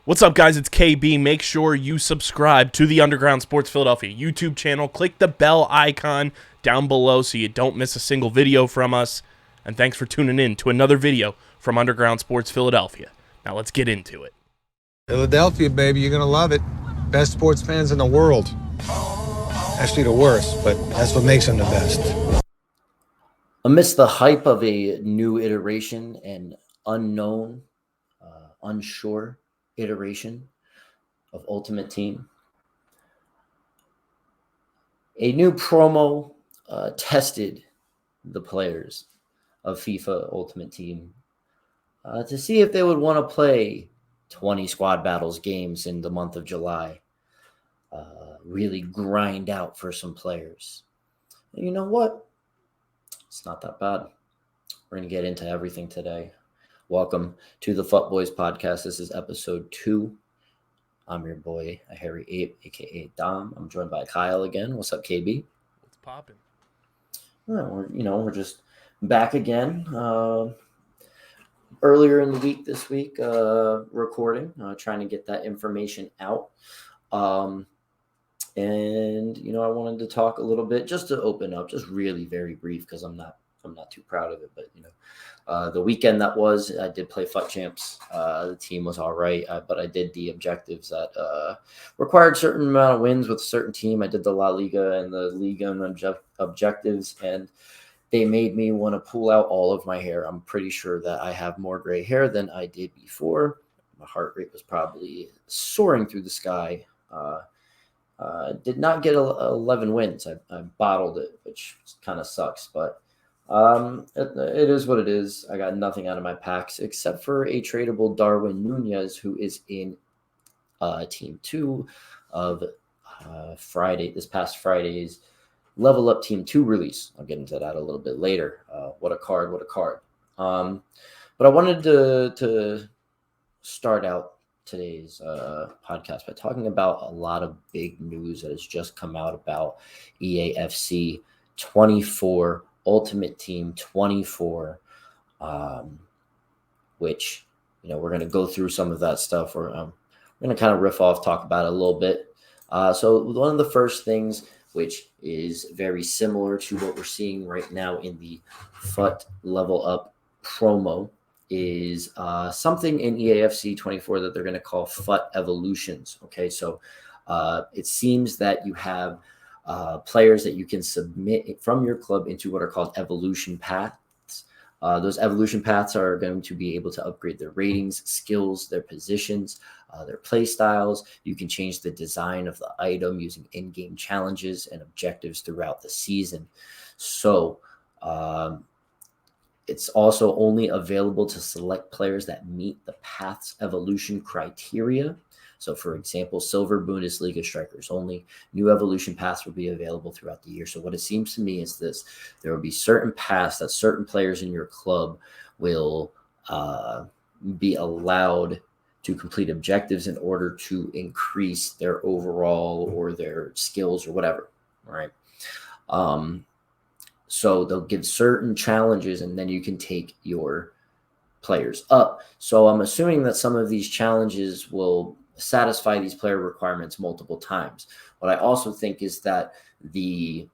What's up, guys? It's KB. Make sure you subscribe to the Underground Sports Philadelphia YouTube channel. Click the bell icon down below so you don't miss a single video from us. And thanks for tuning in to another video from Underground Sports Philadelphia. Now let's get into it. Philadelphia, baby, you're going to love it. Best sports fans in the world. Actually, the worst, but that's what makes them the best. Amidst the hype of a new iteration and unknown, unsure iteration of Ultimate Team, a new promo tested the players of FIFA Ultimate Team to see if they would want to play 20 squad battles games in the month of July. Really grind out for some players. And you know what? It's not that bad. We're going to get into everything today. Welcome to the FUTBois podcast. This is episode 2. I'm your boy, Harry Ape, a.k.a. Dom. I'm joined by Kyle again. What's up, KB? What's poppin'? We're just back again. Earlier in the week this week, recording, trying to get that information out. And I wanted to talk a little bit just to open up, just really very brief, because I'm not too proud of it. But the weekend that was, I did play FUT Champs. The team was all right, but I did the objectives that required certain amount of wins with a certain team. I did the La Liga and the Liga and objectives, and they made me want to pull out all of my hair. I'm pretty sure that I have more gray hair than I did before. My heart rate was probably soaring through the sky. Did not get 11 wins. I bottled it, which kind of sucks, but it is what it is. I got nothing out of my packs except for a tradable Darwin Nunez, who is in Team 2 of this past Friday's Level Up Team 2 release. I'll get into that a little bit later. What a card. But I wanted to start out today's podcast by talking about a lot of big news that has just come out about EAFC 24, Ultimate Team 24, which, we're going to go through some of that stuff. We're going to kind of riff off, talk about it a little bit. So one of the first things, which is very similar to what we're seeing right now in the FUT Level Up promo, is something in EAFC 24 that they're going to call FUT Evolutions. Okay, so it seems that you have players that you can submit from your club into what are called evolution paths. Those evolution paths are going to be able to upgrade their ratings, skills, their positions, their play styles. You can change the design of the item using in-game challenges and objectives throughout the season. So it's also only available to select players that meet the path's evolution criteria. So, for example, Silver Bundesliga strikers only. New evolution paths will be available throughout the year. So what it seems to me is this: there will be certain paths that certain players in your club will be allowed to complete objectives in order to increase their overall or their skills or whatever. All right. So they'll give certain challenges, and then you can take your players up. So I'm assuming that some of these challenges will satisfy these player requirements multiple times. What I also think is that the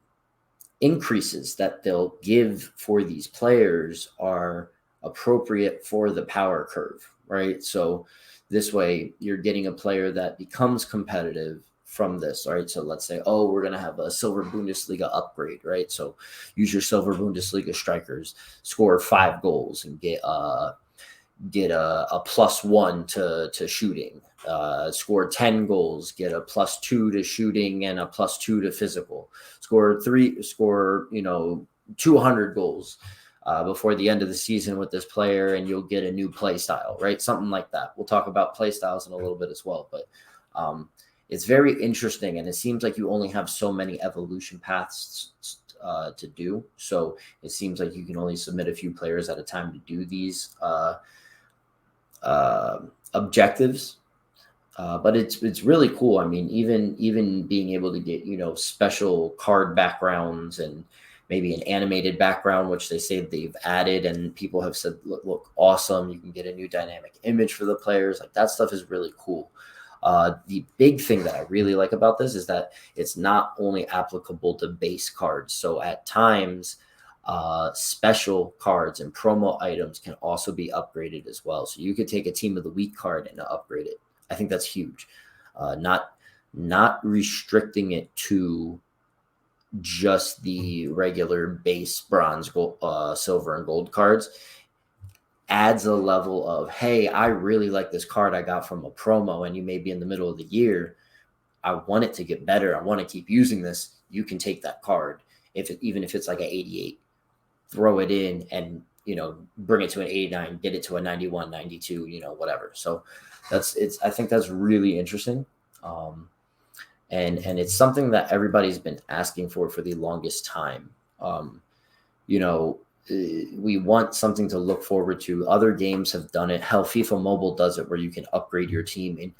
increases that they'll give for these players are appropriate for the power curve, right? So this way you're getting a player that becomes competitive from this, right? So let's say, we're going to have a Silver Bundesliga upgrade, right? So use your Silver Bundesliga strikers, score 5 goals and get a +1 to shooting, score 10 goals, get a +2 to shooting and a +2 to physical, score 200 goals before the end of the season with this player, and you'll get a new play style, right? Something like that. We'll talk about play styles in a little bit as well, but it's very interesting, and it seems like you only have so many evolution paths to do. So it seems like you can only submit a few players at a time to do these objectives. But it's really cool. I mean, even being able to get special card backgrounds and maybe an animated background, which they say they've added, and people have said, look awesome. You can get a new dynamic image for the players. Like that stuff is really cool. The big thing that I really like about this is that it's not only applicable to base cards. So at times, special cards and promo items can also be upgraded as well. So you could take a team of the week card and upgrade it. I think that's huge. Not restricting it to just the regular base bronze, gold, silver, and gold cards adds a level of, hey, I really like this card I got from a promo, and you may be in the middle of the year. I want it to get better. I want to keep using this. You can take that card even if it's like an 88, throw it in and, bring it to an 89, get it to a 91, 92, whatever. So I think that's really interesting. And it's something that everybody's been asking for the longest time. We want something to look forward to. Other games have done it. Hell, FIFA Mobile does it where you can upgrade your team and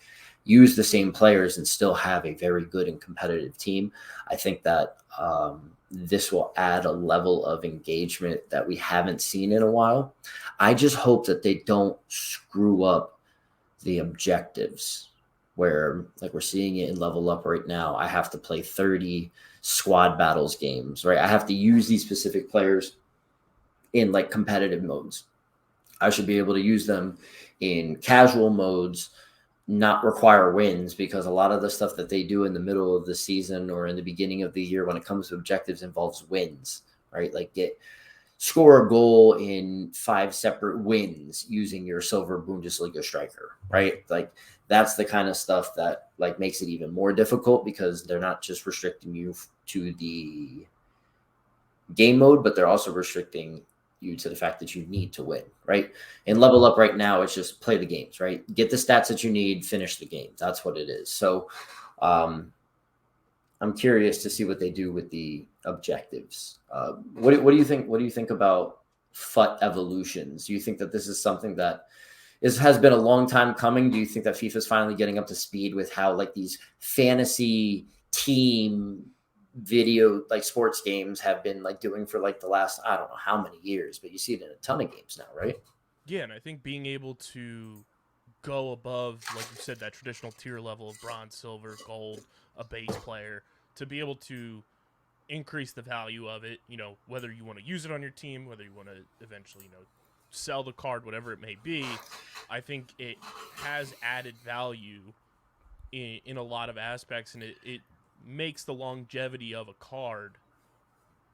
use the same players and still have a very good and competitive team. I think that this will add a level of engagement that we haven't seen in a while. I just hope that they don't screw up the objectives, where like we're seeing it in Level Up right now. I have to play 30 squad battles games, right? I have to use these specific players in like competitive modes. I should be able to use them in casual modes, not require wins, because a lot of the stuff that they do in the middle of the season or in the beginning of the year when it comes to objectives involves wins, right? Like score a goal in 5 separate wins using your silver Bundesliga striker, right? Like that's the kind of stuff that like makes it even more difficult, because they're not just restricting you to the game mode, but they're also restricting you to the fact that you need to win, right? And Level Up right now, it's just play the games, right? Get the stats that you need, finish the games. That's what it is. So I'm curious to see what they do with the objectives. What do you think? What do you think about FUT evolutions? Do you think that this is something that has been a long time coming? Do you think that FIFA is finally getting up to speed with how like these fantasy team video like sports games have been like doing for like the last, I don't know how many years, but you see it in a ton of games now, right? Yeah, and I think being able to go above, like you said, that traditional tier level of bronze, silver, gold, a base player, to be able to increase the value of it, whether you want to use it on your team, whether you want to eventually, sell the card, whatever it may be, I think it has added value in a lot of aspects, and it makes the longevity of a card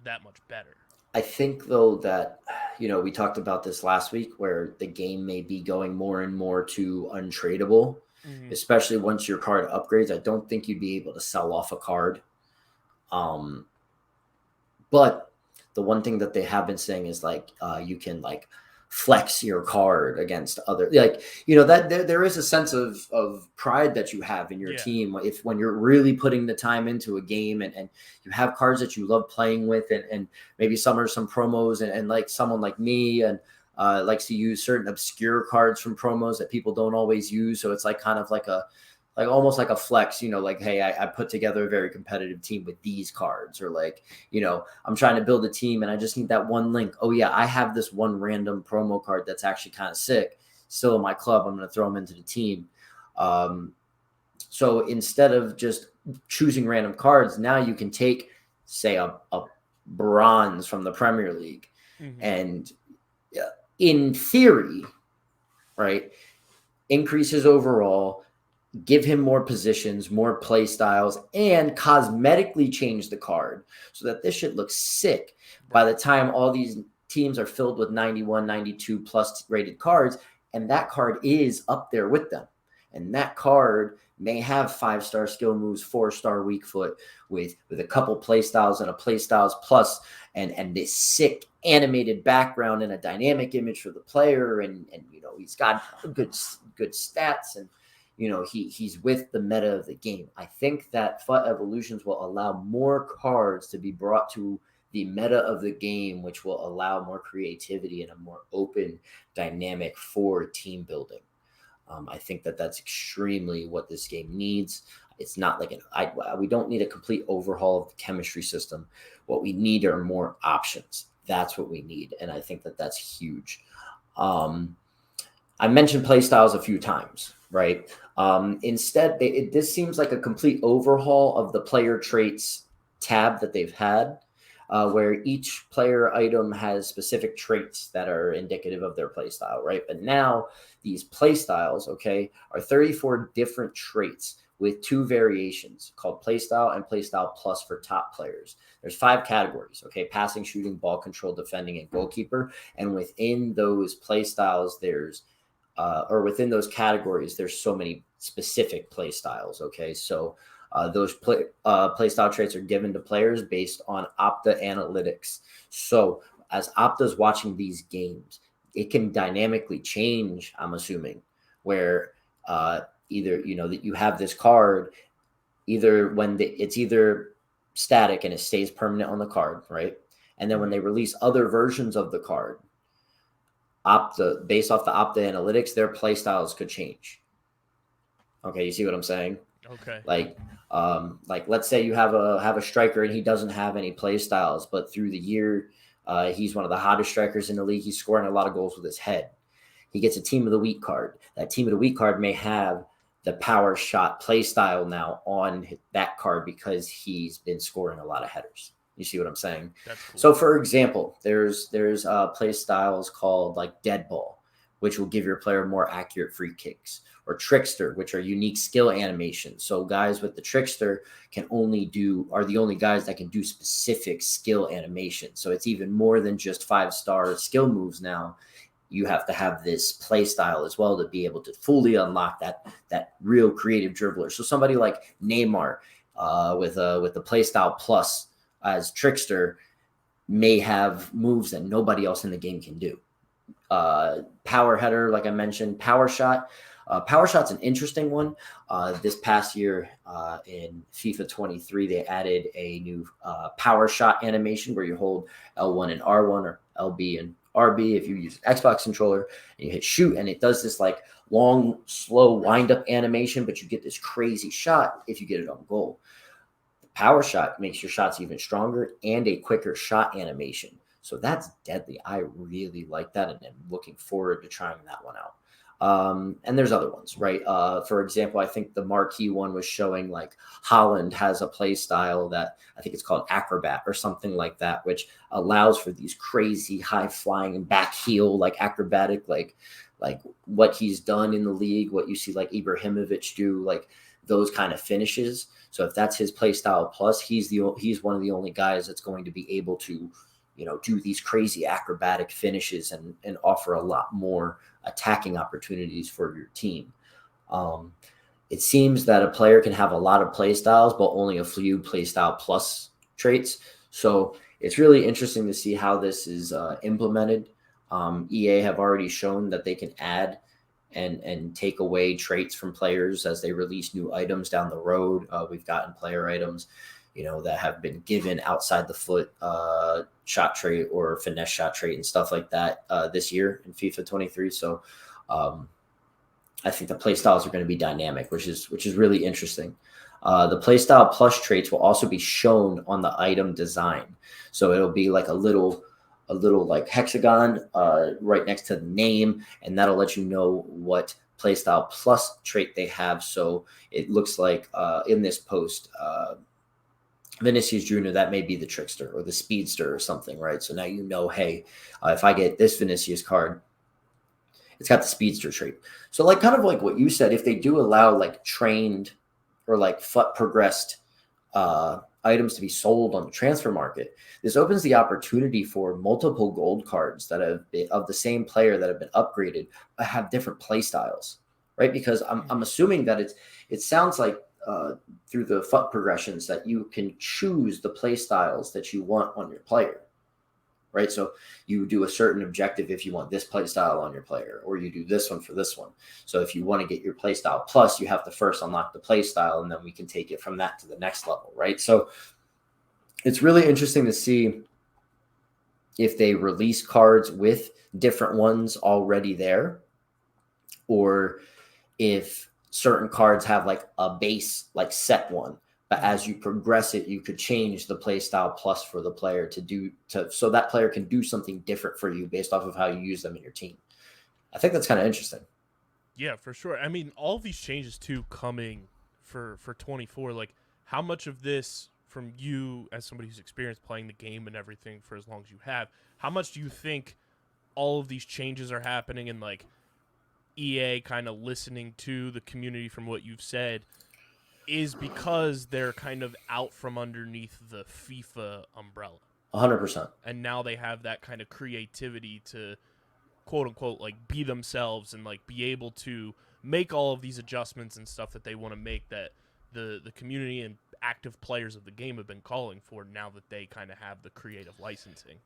that much better. I think, though, that, we talked about this last week where the game may be going more and more to untradeable, especially once your card upgrades. I don't think you'd be able to sell off a card. But the one thing that they have been saying is like you can like flex your card against other, like, that there is a sense of pride that you have in your team when you're really putting the time into a game, and you have cards that you love playing with, and maybe some promos, and like someone like me and likes to use certain obscure cards from promos that people don't always use. So it's like kind of like almost like a flex, like, hey, I put together a very competitive team with these cards, or like, I'm trying to build a team and I just need that one link. Oh yeah, I have this one random promo card that's actually kind of sick, still in my club. I'm going to throw them into the team. So instead of just choosing random cards, now you can take, say, a bronze from the Premier League, and in theory, right, increases overall, give him more positions, more play styles, and cosmetically change the card so that this shit looks sick. By the time all these teams are filled with 91, 92 plus rated cards, and that card is up there with them. And that card may have 5-star skill moves, 4-star weak foot, with a couple play styles and a play styles plus, and this sick animated background and a dynamic image for the player, and he's got good stats, and he's with the meta of the game. I think that FUT Evolutions will allow more cards to be brought to the meta of the game, which will allow more creativity and a more open dynamic for team building. I think that that's extremely what this game needs. It's not like we don't need a complete overhaul of the chemistry system. What we need are more options. That's what we need. And I think that that's huge. I mentioned play styles a few times, right? Instead, this seems like a complete overhaul of the player traits tab that they've had, where each player item has specific traits that are indicative of their play style, right? But now these play styles, okay, are 34 different traits with 2 variations called playstyle and playstyle plus for top players. There's 5 categories, okay? Passing, shooting, ball control, defending, and goalkeeper. And within those playstyles, within those categories, there's so many specific play styles, okay? So those play style traits are given to players based on Opta analytics. So as Opta's watching these games, it can dynamically change, I'm assuming, where either, that you have this card, either when it's either static and it stays permanent on the card, right? And then when they release other versions of the card, based off the Opta analytics, their play styles could change. Okay, you see what I'm saying? Okay. Like let's say you have a striker and he doesn't have any play styles, but through the year, he's one of the hottest strikers in the league. He's scoring a lot of goals with his head. He gets a team of the week card. That team of the week card may have the power shot play style now on that card because he's been scoring a lot of headers. You see what I'm saying? That's cool. So, for example, there's play styles called like dead ball, which will give your player more accurate free kicks, or trickster, which are unique skill animations. So guys with the trickster are the only guys that can do specific skill animations. So it's even more than just 5-star skill moves now. You have to have this play style as well to be able to fully unlock that real creative dribbler. So somebody like Neymar with the play style plus as trickster may have moves that nobody else in the game can do. Power header, like I mentioned, power shot. Power shot's an interesting one. This past year in FIFA 23, they added a new power shot animation where you hold L1 and R1 or LB and RB if you use an Xbox controller, and you hit shoot, and it does this like long, slow wind-up animation, but you get this crazy shot if you get it on goal. The power shot makes your shots even stronger and a quicker shot animation. So that's deadly. I really like that, and I'm looking forward to trying that one out. And there's other ones, right? For example, I think the marquee one was showing like Holland has a play style that I think it's called acrobat or something like that, which allows for these crazy high flying and back heel, like acrobatic, like what he's done in the league, what you see like Ibrahimovic do, like those kind of finishes. So if that's his play style plus, he's one of the only guys that's going to be able to, do these crazy acrobatic finishes and offer a lot more attacking opportunities for your team. It seems that a player can have a lot of play styles, but only a few play style plus traits. So it's really interesting to see how this is implemented. EA have already shown that they can add and take away traits from players as they release new items down the road. We've gotten player items, that have been given outside the foot shot trait or finesse shot trait and stuff like that this year in FIFA 23. So I think the play styles are going to be dynamic, which is really interesting. The play style plus traits will also be shown on the item design. So it'll be like a little like hexagon right next to the name, and that'll let you know what playstyle plus trait they have. So it looks like in this post, Vinicius Jr., that may be the trickster or the speedster or something, right? So now hey, if I get this Vinicius card, it's got the speedster trait. So like kind of like what you said, if they do allow like trained or like FUT progressed items to be sold on the transfer market, this opens the opportunity for multiple gold cards that have been of the same player that have been upgraded have different play styles, right? Because I'm assuming that it sounds like through the FUT progressions that you can choose the play styles that you want on your player, right? So you do a certain objective if you want this play style on your player, or you do this one for this one. So if you want to get your play style plus, you have to first unlock the play style, and then we can take it from that to the next level, right? So it's really interesting to see if they release cards with different ones already there, or if certain cards have like a base, like set one. But as you progress it, you could change the play style plus for the player so that player can do something different for you based off of how you use them in your team. I think that's kind of interesting. Yeah, for sure. I mean, all of these changes too coming for 24. Like, how much of this from you as somebody who's experienced playing the game and everything for as long as you have? How much do you think all of these changes are happening and like EA kind of listening to the community from what you've said is because they're kind of out from underneath the FIFA umbrella? 100%. And now they have that kind of creativity to quote unquote like be themselves and like be able to make all of these adjustments and stuff that they want to make that the community and active players of the game have been calling for now that they kind of have the creative licensing.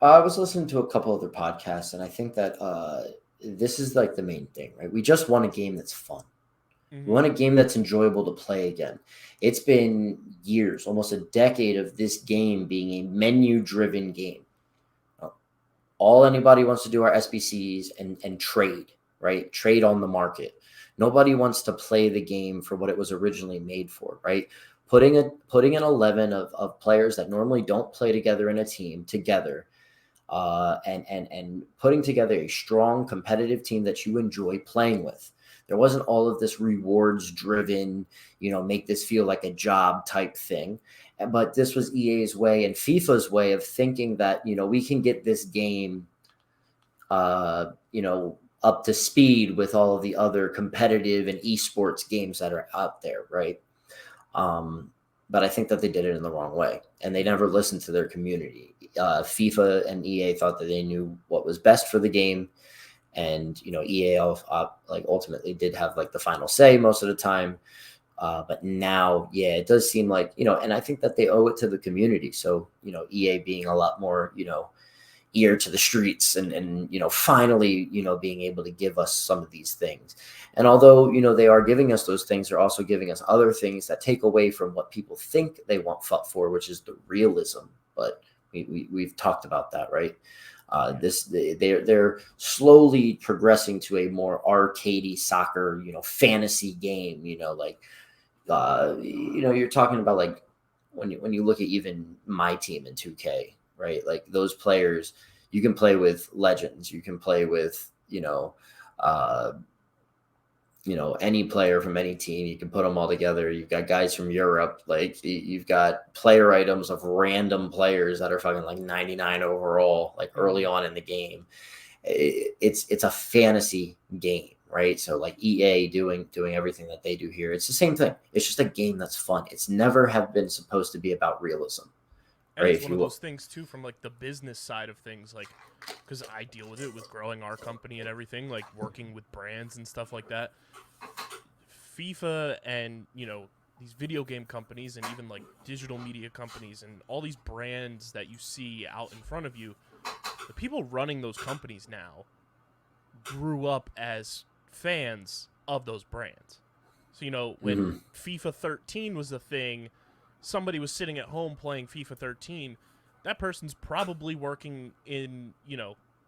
I was listening to a couple other podcasts, and I think that this is like the main thing, right? We just want a game that's fun. Mm-hmm. We want a game that's enjoyable to play again. It's been years, almost a decade of this game being a menu-driven game. All anybody wants to do are SBCs and trade, right? Trade on the market. Nobody wants to play the game for what it was originally made for, right? Putting an 11 of players that normally don't play together in a team together, and putting together a strong competitive team that you enjoy playing with. There wasn't all of this rewards driven, make this feel like a job type thing. But this was EA's way and FIFA's way of thinking that, we can get this game, up to speed with all of the other competitive and esports games that are out there, right? But I think that they did it in the wrong way, and they never listened to their community. FIFA and EA thought that they knew what was best for the game, and EA ultimately did have like the final say most of the time. But now, it does seem like and I think that they owe it to the community. So EA being a lot more ear to the streets and finally being able to give us some of these things. And although they are giving us those things, they're also giving us other things that take away from what people think they want FUT for, which is the realism. But we've talked about that, right? They're slowly progressing to a more arcadey soccer fantasy game. You're talking about like when you look at even my team in 2K, right? Like those players, you can play with legends. You can play with, any player from any team. You can put them all together. You've got guys from Europe. Like you've got player items of random players that are fucking like 99 overall, like early on in the game. It's a fantasy game, right? So like EA doing everything that they do here. It's the same thing. It's just a game that's fun. It's never have been supposed to be about realism. And right, it's one of those things too from like the business side of things, like because I deal with it with growing our company and everything, like working with brands and stuff like that. FIFA and these video game companies and even like digital media companies and all these brands that you see out in front of you, the people running those companies now grew up as fans of those brands. So when FIFA 13 was a thing, somebody was sitting at home playing FIFA 13, that person's probably working in,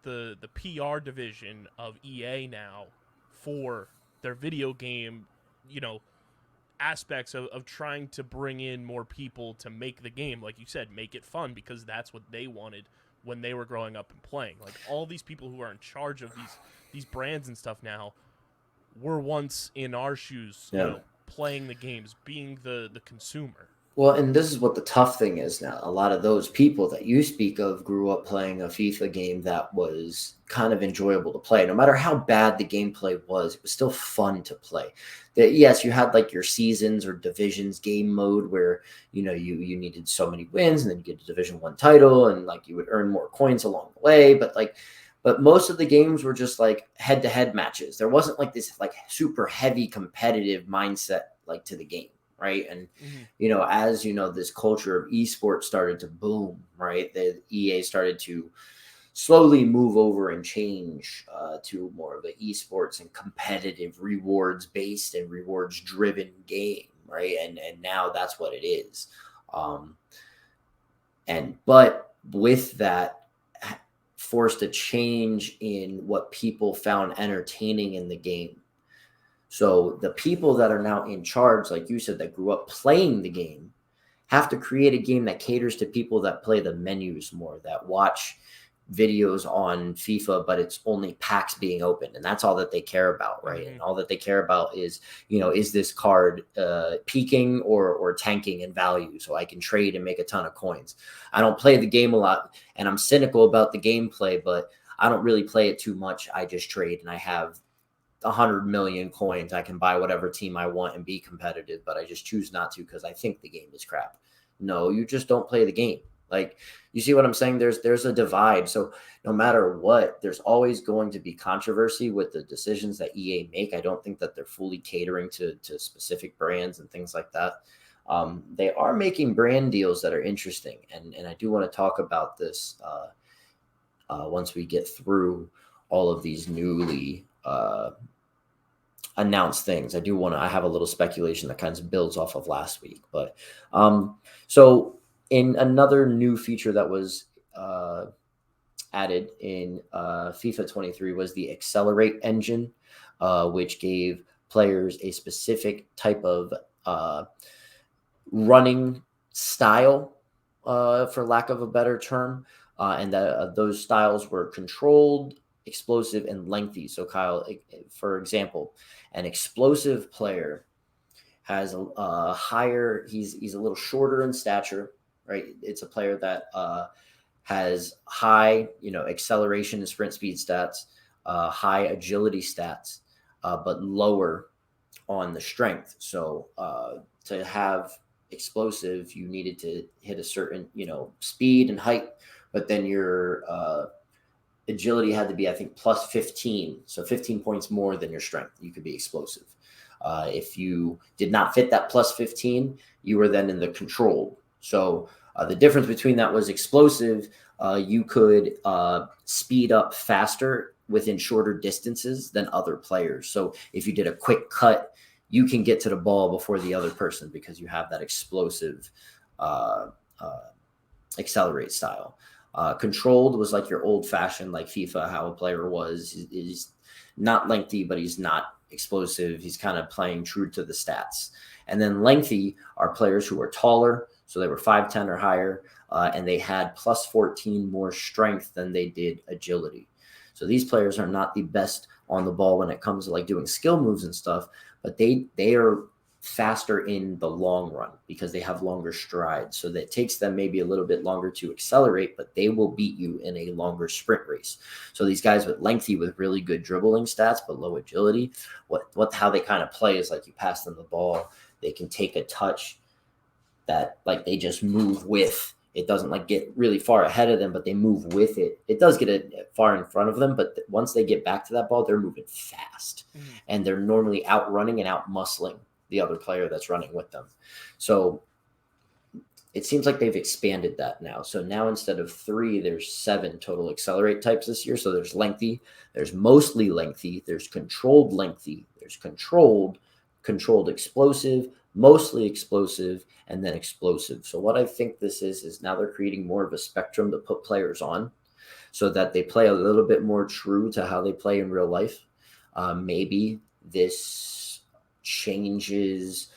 the PR division of EA now for their video game, aspects of trying to bring in more people to make the game, like you said, make it fun, because that's what they wanted when they were growing up and playing. Like all these people who are in charge of these brands and stuff now were once in our shoes, playing the games, being the consumer. Well, and this is what the tough thing is now. A lot of those people that you speak of grew up playing a FIFA game that was kind of enjoyable to play. No matter how bad the gameplay was, it was still fun to play. Yes, you had like your seasons or divisions game mode where, you needed so many wins and then you get a Division 1 title and like you would earn more coins along the way. But most of the games were just like head-to-head matches. There wasn't like this like super heavy competitive mindset like to the game. Right. And, as this culture of esports started to boom, right, the EA started to slowly move over and change to more of an esports and competitive rewards based and rewards driven game. Right. And now that's what it is. But with that forced a change in what people found entertaining in the game. So the people that are now in charge, like you said, that grew up playing the game, have to create a game that caters to people that play the menus more, that watch videos on FIFA, but it's only packs being opened, and that's all that they care about, right? And all that they care about is, is this card peaking or tanking in value, so I can trade and make a ton of coins. I don't play the game a lot, and I'm cynical about the gameplay, but I don't really play it too much. I just trade, and I have 100 million coins. I can buy whatever team I want and be competitive, but I just choose not to because I think the game is crap. No, you just don't play the game. Like, you see what I'm saying? There's a divide. So no matter what, there's always going to be controversy with the decisions that EA make. I don't think that they're fully catering to specific brands and things like that. They are making brand deals that are interesting. And I do want to talk about this once we get through all of these newly announced things. I have a little speculation that kind of builds off of last week. But so in another new feature that was added in FIFA 23 was the Accelerate engine, which gave players a specific type of running style, for lack of a better term, and that those styles were controlled, explosive, and lengthy. So Kyle, for example, an explosive player has a higher, he's a little shorter in stature, right? It's a player that has high, acceleration and sprint speed stats, high agility stats, but lower on the strength. So to have explosive, you needed to hit a certain, speed and height, but then your agility had to be, I think, plus 15. So 15 points more than your strength. You could be explosive. If you did not fit that plus 15, you were then in the controlled. So the difference between that was explosive. You could speed up faster within shorter distances than other players. So if you did a quick cut, you can get to the ball before the other person because you have that explosive accelerate style. Controlled was like your old fashioned, like FIFA, how a player was. He's not lengthy, but he's not explosive. He's kind of playing true to the stats. And then lengthy are players who are taller. So they were 5'10" or higher, and they had plus 14 more strength than they did agility. So these players are not the best on the ball when it comes to like doing skill moves and stuff, but they are faster in the long run because they have longer strides. So that takes them maybe a little bit longer to accelerate, but they will beat you in a longer sprint race. So these guys with lengthy, with really good dribbling stats, but low agility, how they kind of play is like you pass them the ball, they can take a touch that like they just move with. It doesn't like get really far ahead of them, but they move with it. It does get it far in front of them, but once they get back to that ball, they're moving fast. And they're normally outrunning and out muscling the other player that's running with them. So it seems like they've expanded that now. So now instead of 3, there's 7 total accelerate types this year. So there's lengthy, there's mostly lengthy, there's controlled lengthy, there's controlled explosive, mostly explosive, and then explosive. So what I think this is now they're creating more of a spectrum to put players on so that they play a little bit more true to how they play in real life. Maybe this changes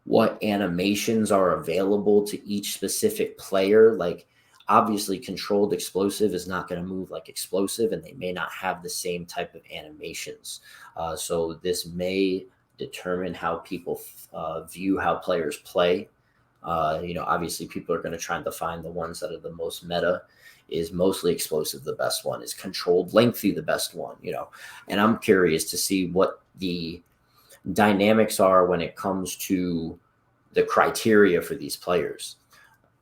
what animations are available to each specific player. Like, obviously controlled explosive is not going to move like explosive, and they may not have the same type of animations. So this may determine how people view how players play. Obviously people are going to try to find the ones that are the most meta. Is mostly explosive the best one? Is controlled lengthy the best one? And I'm curious to see what the dynamics are when it comes to the criteria for these players.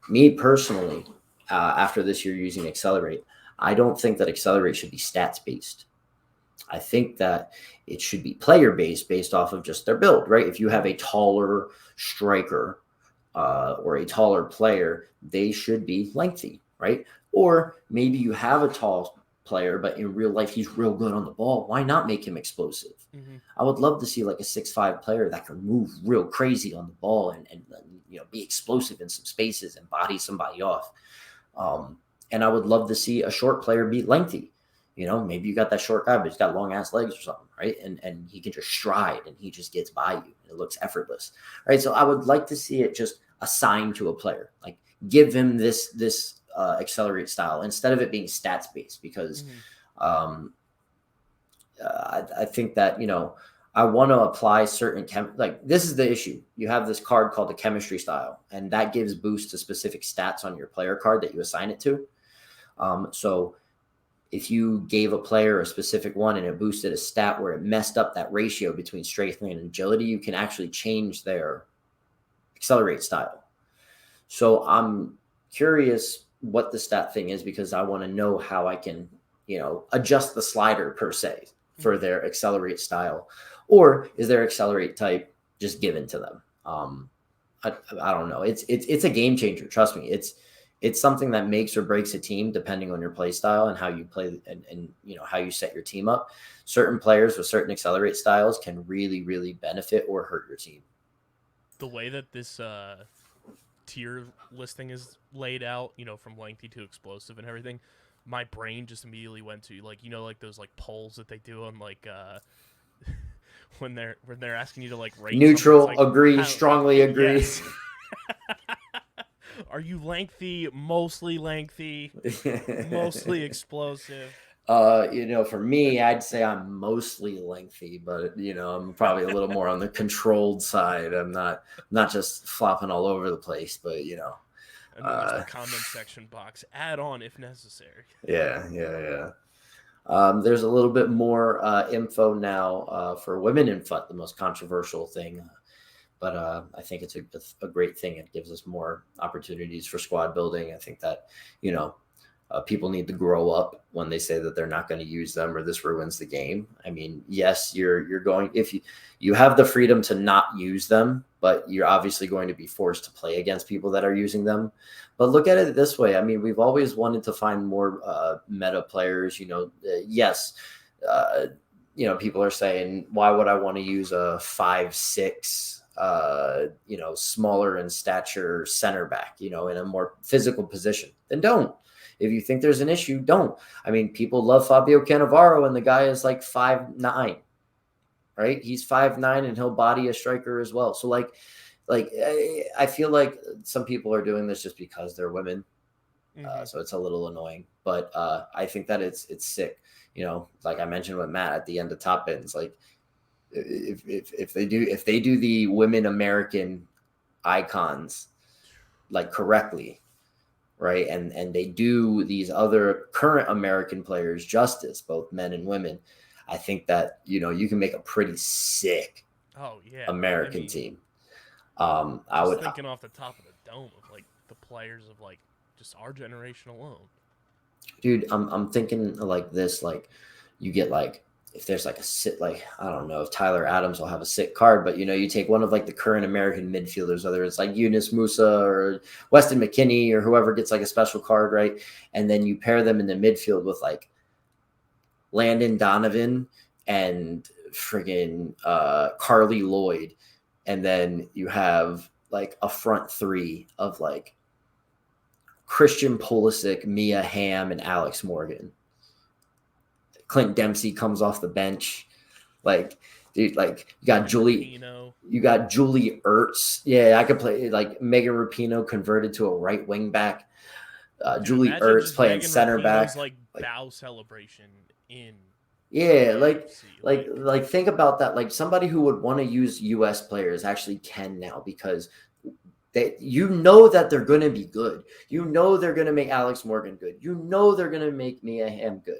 Me personally, after this year using Accelerate, I don't think that Accelerate should be stats based. I think that it should be player based off of just their build, right? If you have a taller striker or a taller player, they should be lengthy, right? Or maybe you have a tall player, but in real life, he's real good on the ball. Why not make him explosive? I would love to see like a 6'5" player that can move real crazy on the ball and be explosive in some spaces and body somebody off. And I would love to see a short player be lengthy. Maybe you got that short guy, but he's got long ass legs or something, right? And he can just stride and he just gets by you. And it looks effortless, right? So I would like to see it just assigned to a player, like give him this accelerate style instead of it being stats based, because I think that, I want to apply certain like this is the issue. You have this card called the chemistry style, and that gives boost to specific stats on your player card that you assign it to. So if you gave a player a specific one and it boosted a stat where it messed up that ratio between strength and agility, you can actually change their accelerate style. So I'm curious what the stat thing is, because I want to know how I can, adjust the slider per se for their accelerate style, or is their accelerate type just given to them? I don't know. It's a game changer. Trust me. It's something that makes or breaks a team depending on your play style and how you play and how you set your team up. Certain players with certain accelerate styles can really, really benefit or hurt your team. The way that this tier listing is laid out, from lengthy to explosive and everything, my brain just immediately went to like those like polls that they do on like when they're asking you to like rate neutral, like, agree, strongly agree. Yes. Are you lengthy, mostly explosive? For me, I'd say I'm mostly lengthy, but I'm probably a little more on the controlled side. I'm not just flopping all over the place, but And then there's the comment section box. Add on if necessary. Yeah. There's a little bit more info now for women in FUT, the most controversial thing. But I think it's a great thing. It gives us more opportunities for squad building. I think that, people need to grow up when they say that they're not going to use them or this ruins the game. I mean, yes, you're going, if you have the freedom to not use them, but you're obviously going to be forced to play against people that are using them. But look at it this way. I mean, we've always wanted to find more meta players, yes. People are saying, why would I want to use a 5'6", smaller in stature center back, in a more physical position? Then don't. If you think there's an issue, don't. I mean, people love Fabio Cannavaro, and the guy is like 5'9", right? He's 5'9", and he'll body a striker as well. So like I feel like some people are doing this just because they're women. So it's a little annoying, but I think that it's sick. Like I mentioned with Matt at the end of top ends, like if they do the women American icons like correctly, right, and they do these other current American players justice, both men and women, I think that you can make a pretty sick American team. I was thinking off the top of the dome of like the players of like just our generation alone. Dude, I'm thinking like this, like you get like, if there's like a sit, like I don't know if Tyler Adams will have a sick card, but you take one of like the current American midfielders, whether it's like Yunus Musa or Weston McKennie or whoever gets like a special card, right? And then you pair them in the midfield with like Landon Donovan and friggin' Carly Lloyd, and then you have like a front three of like Christian Pulisic, Mia Hamm, and Alex Morgan. Clint Dempsey comes off the bench. Like, dude, like you got Julie Ertz. Yeah, I could play like Megan Rapinoe converted to a right wing back. Julie Ertz playing Megan center back. Like bow celebration in. Yeah, like think about that. Like somebody who would want to use U.S. players actually can now, because that they're going to be good. They're going to make Alex Morgan good. They're going to make Mia Hamm good.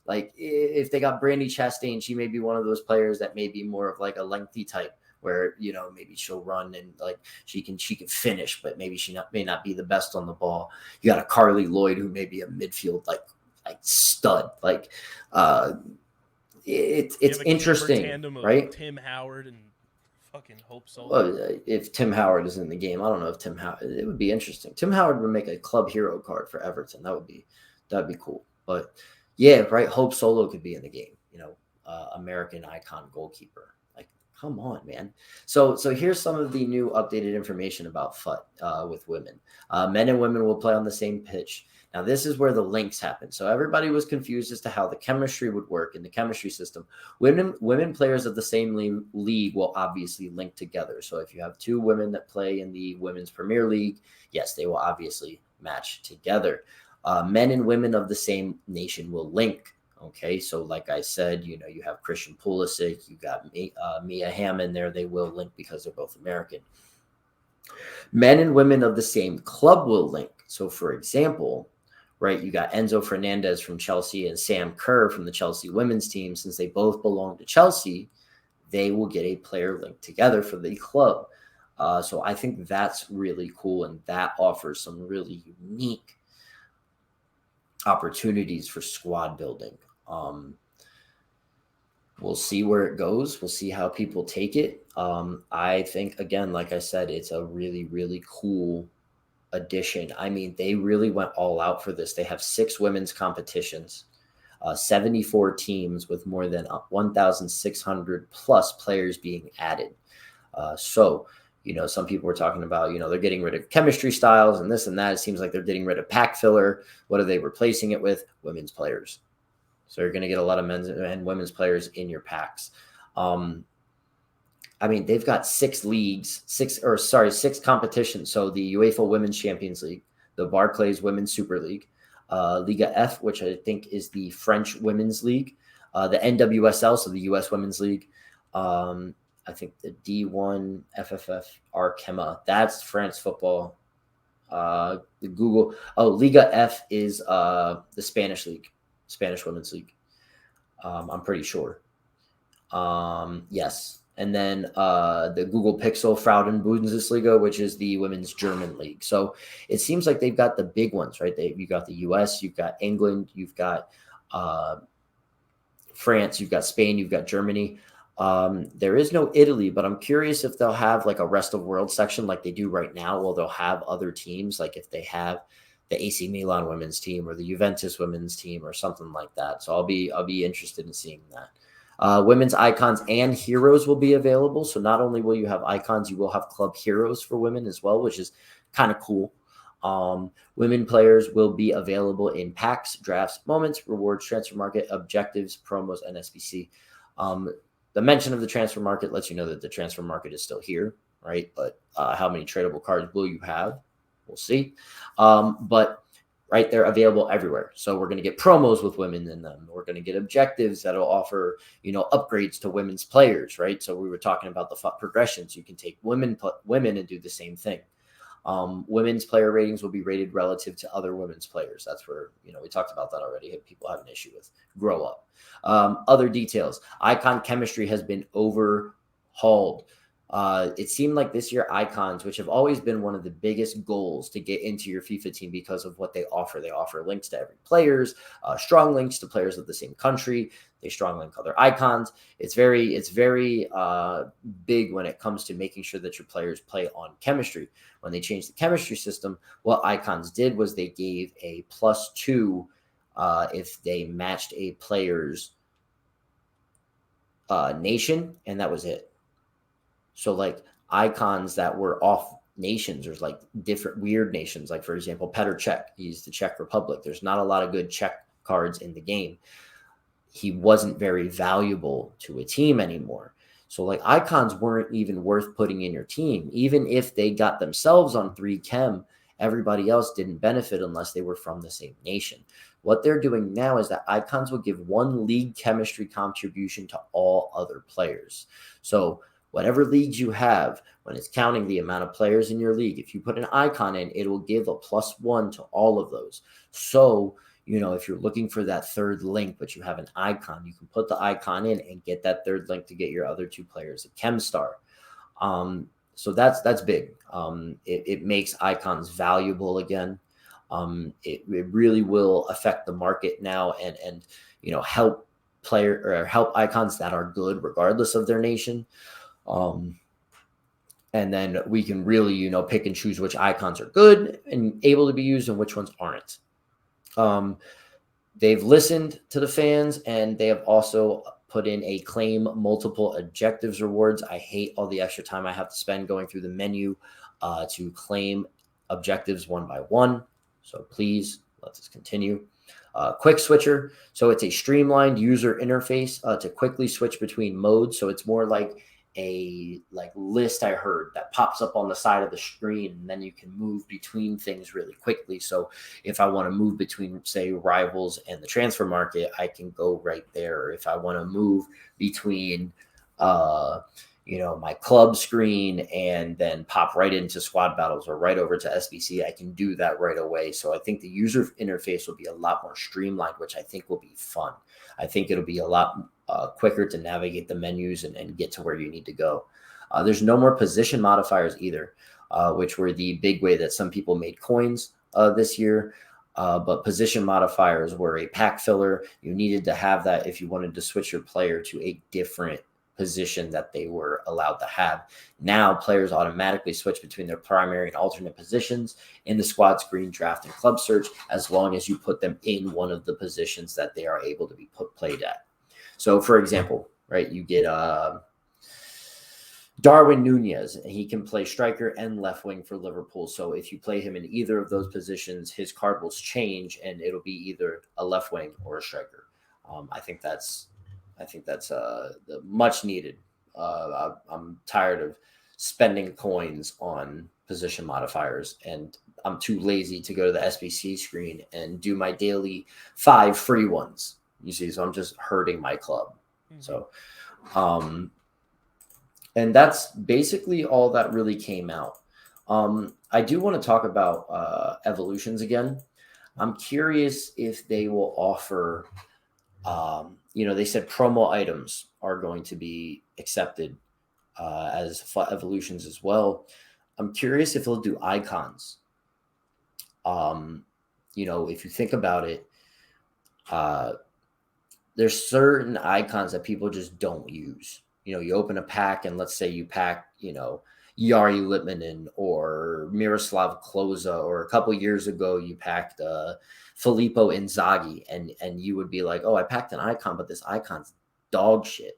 Like if they got Brandy Chastain, she may be one of those players that may be more of like a lengthy type where, maybe she'll run and like she can finish, but maybe she may not be the best on the ball. You got a Carly Lloyd who may be a midfield like stud. Like it's interesting, right? Tim Howard and fucking Hope Solo. Well, if Tim Howard is in the game, I don't know if Tim Howard. It would be interesting. Tim Howard would make a club hero card for Everton. That'd be cool. But yeah, right. Hope Solo could be in the game. American icon goalkeeper. Like Come on, man. So here's some of the new updated information about FUT with women. Men and women will play on the same pitch. Now, this is where the links happen. So everybody was confused as to how the chemistry would work in the chemistry system. Women players of the same league will obviously link together. So if you have two women that play in the Women's Premier League, yes, they will obviously match together. Men and women of the same nation will link. Okay, so like I said, you have Christian Pulisic, you got Mia Hammond there. They will link because they're both American. Men and women of the same club will link. So, for example, right, you got Enzo Fernandez from Chelsea and Sam Kerr from the Chelsea women's team. Since they both belong to Chelsea, they will get a player linked together for the club. So I think that's really cool, and that offers some really unique opportunities for squad building. We'll see where it goes. We'll see how people take it. I think, again, like I said, it's a really, really cool addition. I mean, they really went all out for this. They have 6 women's competitions, 74 teams with more than 1,600 plus players being added. So, some people were talking about, they're getting rid of chemistry styles and this and that. It seems like they're getting rid of pack filler. What are they replacing it with? Women's players. So you're going to get a lot of men's and women's players in your packs. I mean, they've got 6 competitions. So the UEFA Women's Champions League, the Barclays Women's Super League, Liga F, which I think is the French Women's League, the NWSL, so the US Women's League. I think the D1 FFF Arkema, that's France football. The Liga F is the Spanish League. Spanish Women's League. I'm pretty sure. Yes. And then the Google Pixel Frauen Bundesliga, which is the Women's German League. So it seems like they've got the big ones, right? You've got the US, you've got England, you've got France, you've got Spain, you've got Germany. There is no Italy, but I'm curious if they'll have like a rest of world section like they do right now. Well, they'll have other teams, like if they have the AC Milan women's team or the Juventus women's team or something like that. So I'll be interested in seeing that. Women's icons and heroes will be available. So not only will you have icons, you will have club heroes for women as well, which is kind of cool. Women players will be available in packs, drafts, moments, rewards, transfer market, objectives, promos, and SBC. The mention of the transfer market lets you know that the transfer market is still here, right? But how many tradable cards will you have? We'll see. But right, they're available everywhere. So we're going to get promos with women in them. We're going to get objectives that'll offer, upgrades to women's players, right? So we were talking about the FUT progressions. You can take women and do the same thing. Women's player ratings will be rated relative to other women's players. That's where, we talked about that already. People have an issue with grow up. Other details. Icon chemistry has been overhauled. It seemed like this year icons, which have always been one of the biggest goals to get into your FIFA team because of what they offer links to every players, strong links to players of the same country. They strong link other icons. It's very big when it comes to making sure that your players play on chemistry. When they changed the chemistry system, what icons did was they gave a +2 if they matched a player's nation, and that was it. So like icons that were off nations, there's like different weird nations. Like for example, Petr Cech, he's the Czech Republic. There's not a lot of good Czech cards in the game. He wasn't very valuable to a team anymore. So like icons weren't even worth putting in your team. Even if they got themselves on 3 chem, everybody else didn't benefit unless they were from the same nation. What they're doing now is that icons will give 1 league chemistry contribution to all other players. So whatever leagues you have, when it's counting the amount of players in your league, if you put an icon in, it will give a +1 to all of those. So, if you're looking for that third link, but you have an icon, you can put the icon in and get that third link to get your other 2 players a chem star. So that's big. It makes icons valuable again. It really will affect the market now and help icons that are good regardless of their nation. And then we can really, pick and choose which icons are good and able to be used and which ones aren't. They've listened to the fans, and they have also put in a claim multiple objectives rewards. I hate all the extra time I have to spend going through the menu to claim objectives one by one. So please, let's continue. Quick switcher. So it's a streamlined user interface to quickly switch between modes. So it's more like a list I heard that pops up on the side of the screen, and then you can move between things really quickly. So if I want to move between, say, Rivals and the transfer market, I can go right there. If I want to move between my club screen and then pop right into squad battles or right over to SBC, I can do that right away. So I think the user interface will be a lot more streamlined, which I think will be fun. I think it'll be a lot quicker to navigate the menus and get to where you need to go. There's no more position modifiers either, which were the big way that some people made coins this year. But position modifiers were a pack filler. You needed to have that if you wanted to switch your player to a different position that they were allowed to have. Now players automatically switch between their primary and alternate positions in the squad screen, draft, and club search, as long as you put them in one of the positions that they are able to be played at. So for example, right, you get Darwin Nunez, and he can play striker and left wing for Liverpool. So if you play him in either of those positions, his card will change and it'll be either a left wing or a striker. I think that's the much needed. I'm tired of spending coins on position modifiers, and I'm too lazy to go to the SBC screen and do my daily 5 free ones. You see, so I'm just hurting my club. So, and that's basically all that really came out. I do want to talk about evolutions again. I'm curious if they will offer, they said promo items are going to be accepted as evolutions as well. I'm curious if they'll do icons. If you think about it, there's certain icons that people just don't use. You open a pack and let's say you pack, Yari Litmanen or Miroslav Klose, or a couple years ago you packed Filippo Inzaghi, and you would be like, oh, I packed an icon, but this icon's dog shit,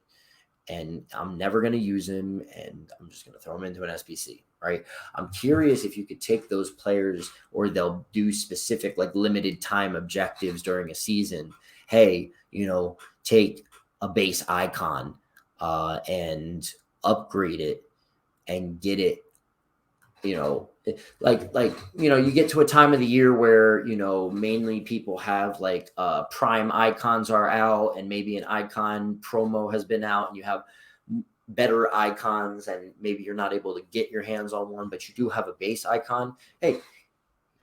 and I'm never going to use him, and I'm just going to throw him into an SBC, right? I'm curious if you could take those players, or they'll do specific limited time objectives during a season. Hey, take a base icon and upgrade it and get it, you get to a time of the year where, mainly people have prime icons are out, and maybe an icon promo has been out, and you have better icons, and maybe you're not able to get your hands on one, but you do have a base icon. Hey,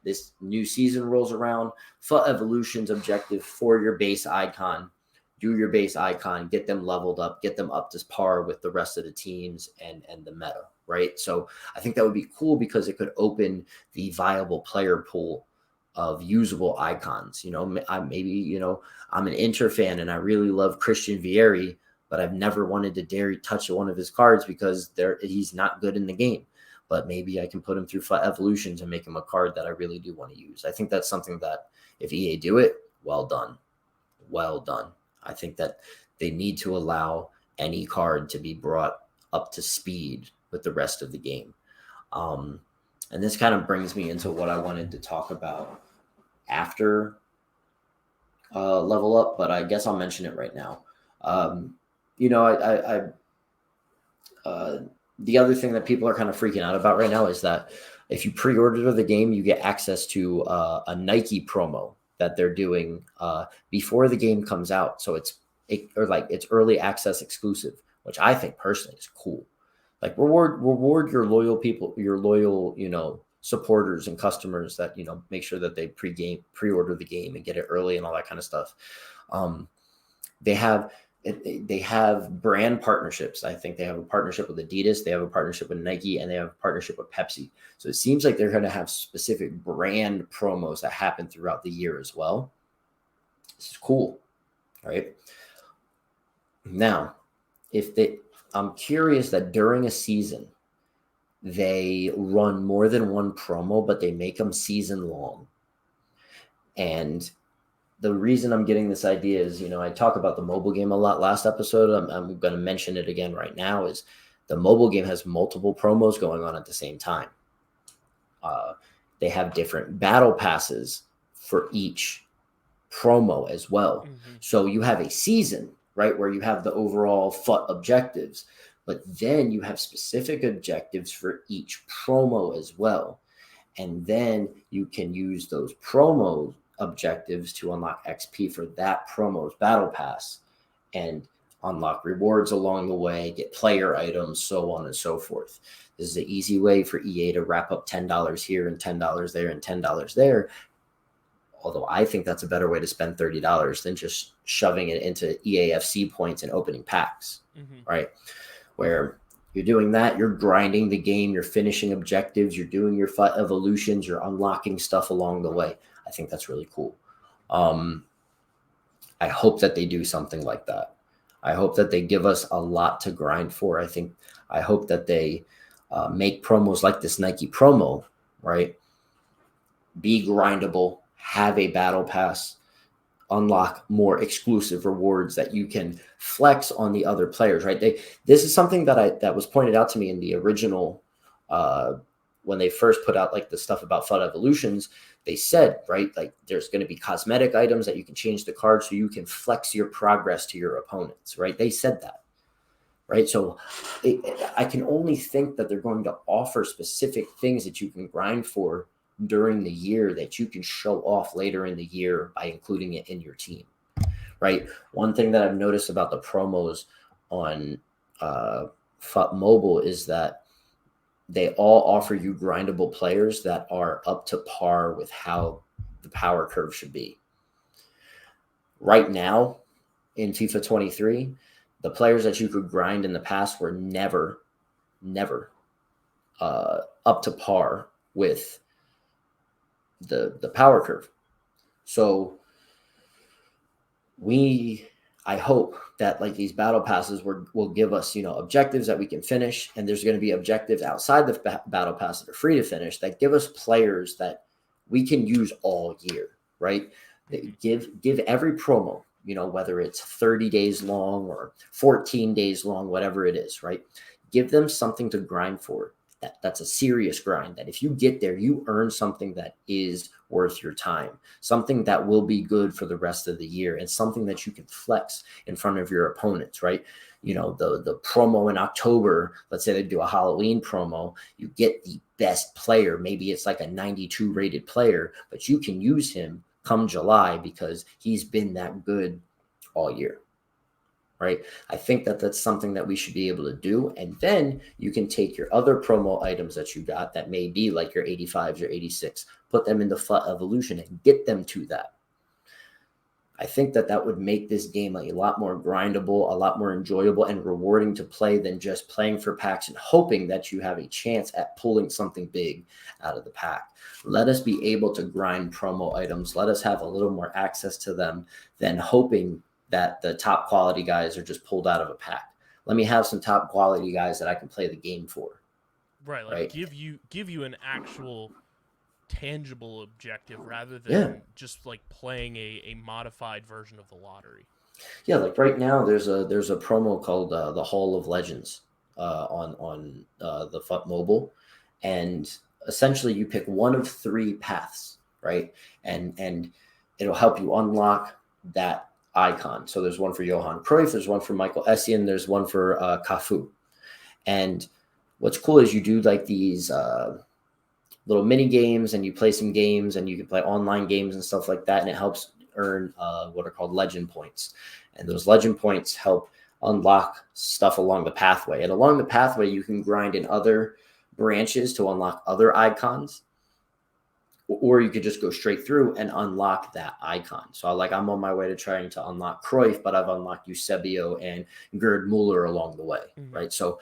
this new season rolls around, FUT Evolution's objective for your base icon. Do your base icon, get them leveled up, get them up to par with the rest of the teams and the meta, right? So I think that would be cool because it could open the viable player pool of usable icons. I'm an Inter fan and I really love Christian Vieri, but I've never wanted to dare touch one of his cards because he's not good in the game. But maybe I can put him through FUT Evolutions and make him a card that I really do want to use. I think that's something that if EA do it, well done. Well done. I think that they need to allow any card to be brought up to speed with the rest of the game. And this kind of brings me into what I wanted to talk about after Level Up, but I guess I'll mention it right now. The other thing that people are kind of freaking out about right now is that if you pre-order the game, you get access to a Nike promo that they're doing before the game comes out. So it's early access exclusive, which I think personally is cool. Reward your loyal people, your loyal, supporters and customers that, make sure that they pre-order the game and get it early and all that kind of stuff. They have brand partnerships. I think they have a partnership with Adidas, they have a partnership with Nike, and they have a partnership with Pepsi. So it seems like they're going to have specific brand promos that happen throughout the year as well. This is cool, right? Now, I'm curious that during a season, they run more than one promo, but they make them season long. And the reason I'm getting this idea is, I talk about the mobile game a lot last episode. I'm going to mention it again right now, is the mobile game has multiple promos going on at the same time. They have different battle passes for each promo as well. So you have a season, right, where you have the overall FUT objectives, but then you have specific objectives for each promo as well. And then you can use those promo objectives to unlock XP for that promo's battle pass and unlock rewards along the way, get player items, so on and so forth. This is an easy way for EA to wrap up $10 here and $10 there and $10 there. Although I think that's a better way to spend $30 than just shoving it into EAFC points and opening packs, right? Where you're doing that, you're grinding the game, you're finishing objectives, you're doing your FUT evolutions, you're unlocking stuff along the way. I think that's really cool. I hope that they do something like that. I hope that they give us a lot to grind for. I hope that they make promos like this Nike promo, right? Be grindable, have a battle pass, unlock more exclusive rewards that you can flex on the other players, right? This is something that was pointed out to me in the original, when they first put out like the stuff about FUT Evolutions. They said, right, like there's going to be cosmetic items that you can change the card so you can flex your progress to your opponents, right? They said that, right? So I can only think that they're going to offer specific things that you can grind for during the year that you can show off later in the year by including it in your team, right? One thing that I've noticed about the promos on FUT Mobile is that they all offer you grindable players that are up to par with how the power curve should be. Right now in FIFA 23, the players that you could grind in the past were never up to par with the power curve. So I hope that like these battle passes will give us, objectives that we can finish. And there's going to be objectives outside the battle pass that are free to finish that give us players that we can use all year, right? They give every promo, whether it's 30 days long or 14 days long, whatever it is, right? Give them something to grind for. That's a serious grind, that if you get there, you earn something that is worth your time, something that will be good for the rest of the year, and something that you can flex in front of your opponents, right? The promo in October, let's say they do a Halloween promo, you get the best player. Maybe it's like a 92 rated player, but you can use him come July because he's been that good all year. Right? I think that that's something that we should be able to do. And then you can take your other promo items that you got that may be like your 85s, your 86, put them into FUT Evolution and get them to that. I think that would make this game a lot more grindable, a lot more enjoyable and rewarding to play than just playing for packs and hoping that you have a chance at pulling something big out of the pack. Let us be able to grind promo items. Let us have a little more access to them than hoping that the top quality guys are just pulled out of a pack. Let me have some top quality guys that I can play the game for. Right, like right? give you an actual tangible objective rather than just like playing a modified version of the lottery. Yeah, like right now there's a promo called the Hall of Legends on the FUT Mobile, and essentially you pick one of three paths, right? And it'll help you unlock that icon. So there's one for Johan Cruyff, there's one for Michael Essien, there's one for Cafu. And what's cool is you do like these little mini games, and you play some games, and you can play online games and stuff like that, and it helps earn what are called legend points. And those legend points help unlock stuff along the pathway. And along the pathway, you can grind in other branches to unlock other icons, or you could just go straight through and unlock that icon. So I'm on my way to trying to unlock Cruyff, but I've unlocked Eusebio and Gerd Muller along the way, right? So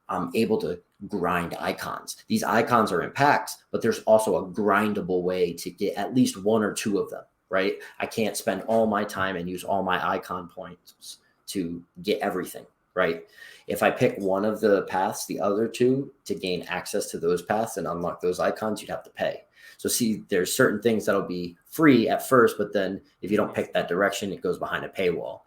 I'm able to grind icons. These icons are in packs, but there's also a grindable way to get at least one or two of them, right? I can't spend all my time and use all my icon points to get everything, right? If I pick one of the paths, the other two, to gain access to those paths and unlock those icons, you'd have to pay. So see, there's certain things that'll be free at first, but then if you don't pick that direction, it goes behind a paywall.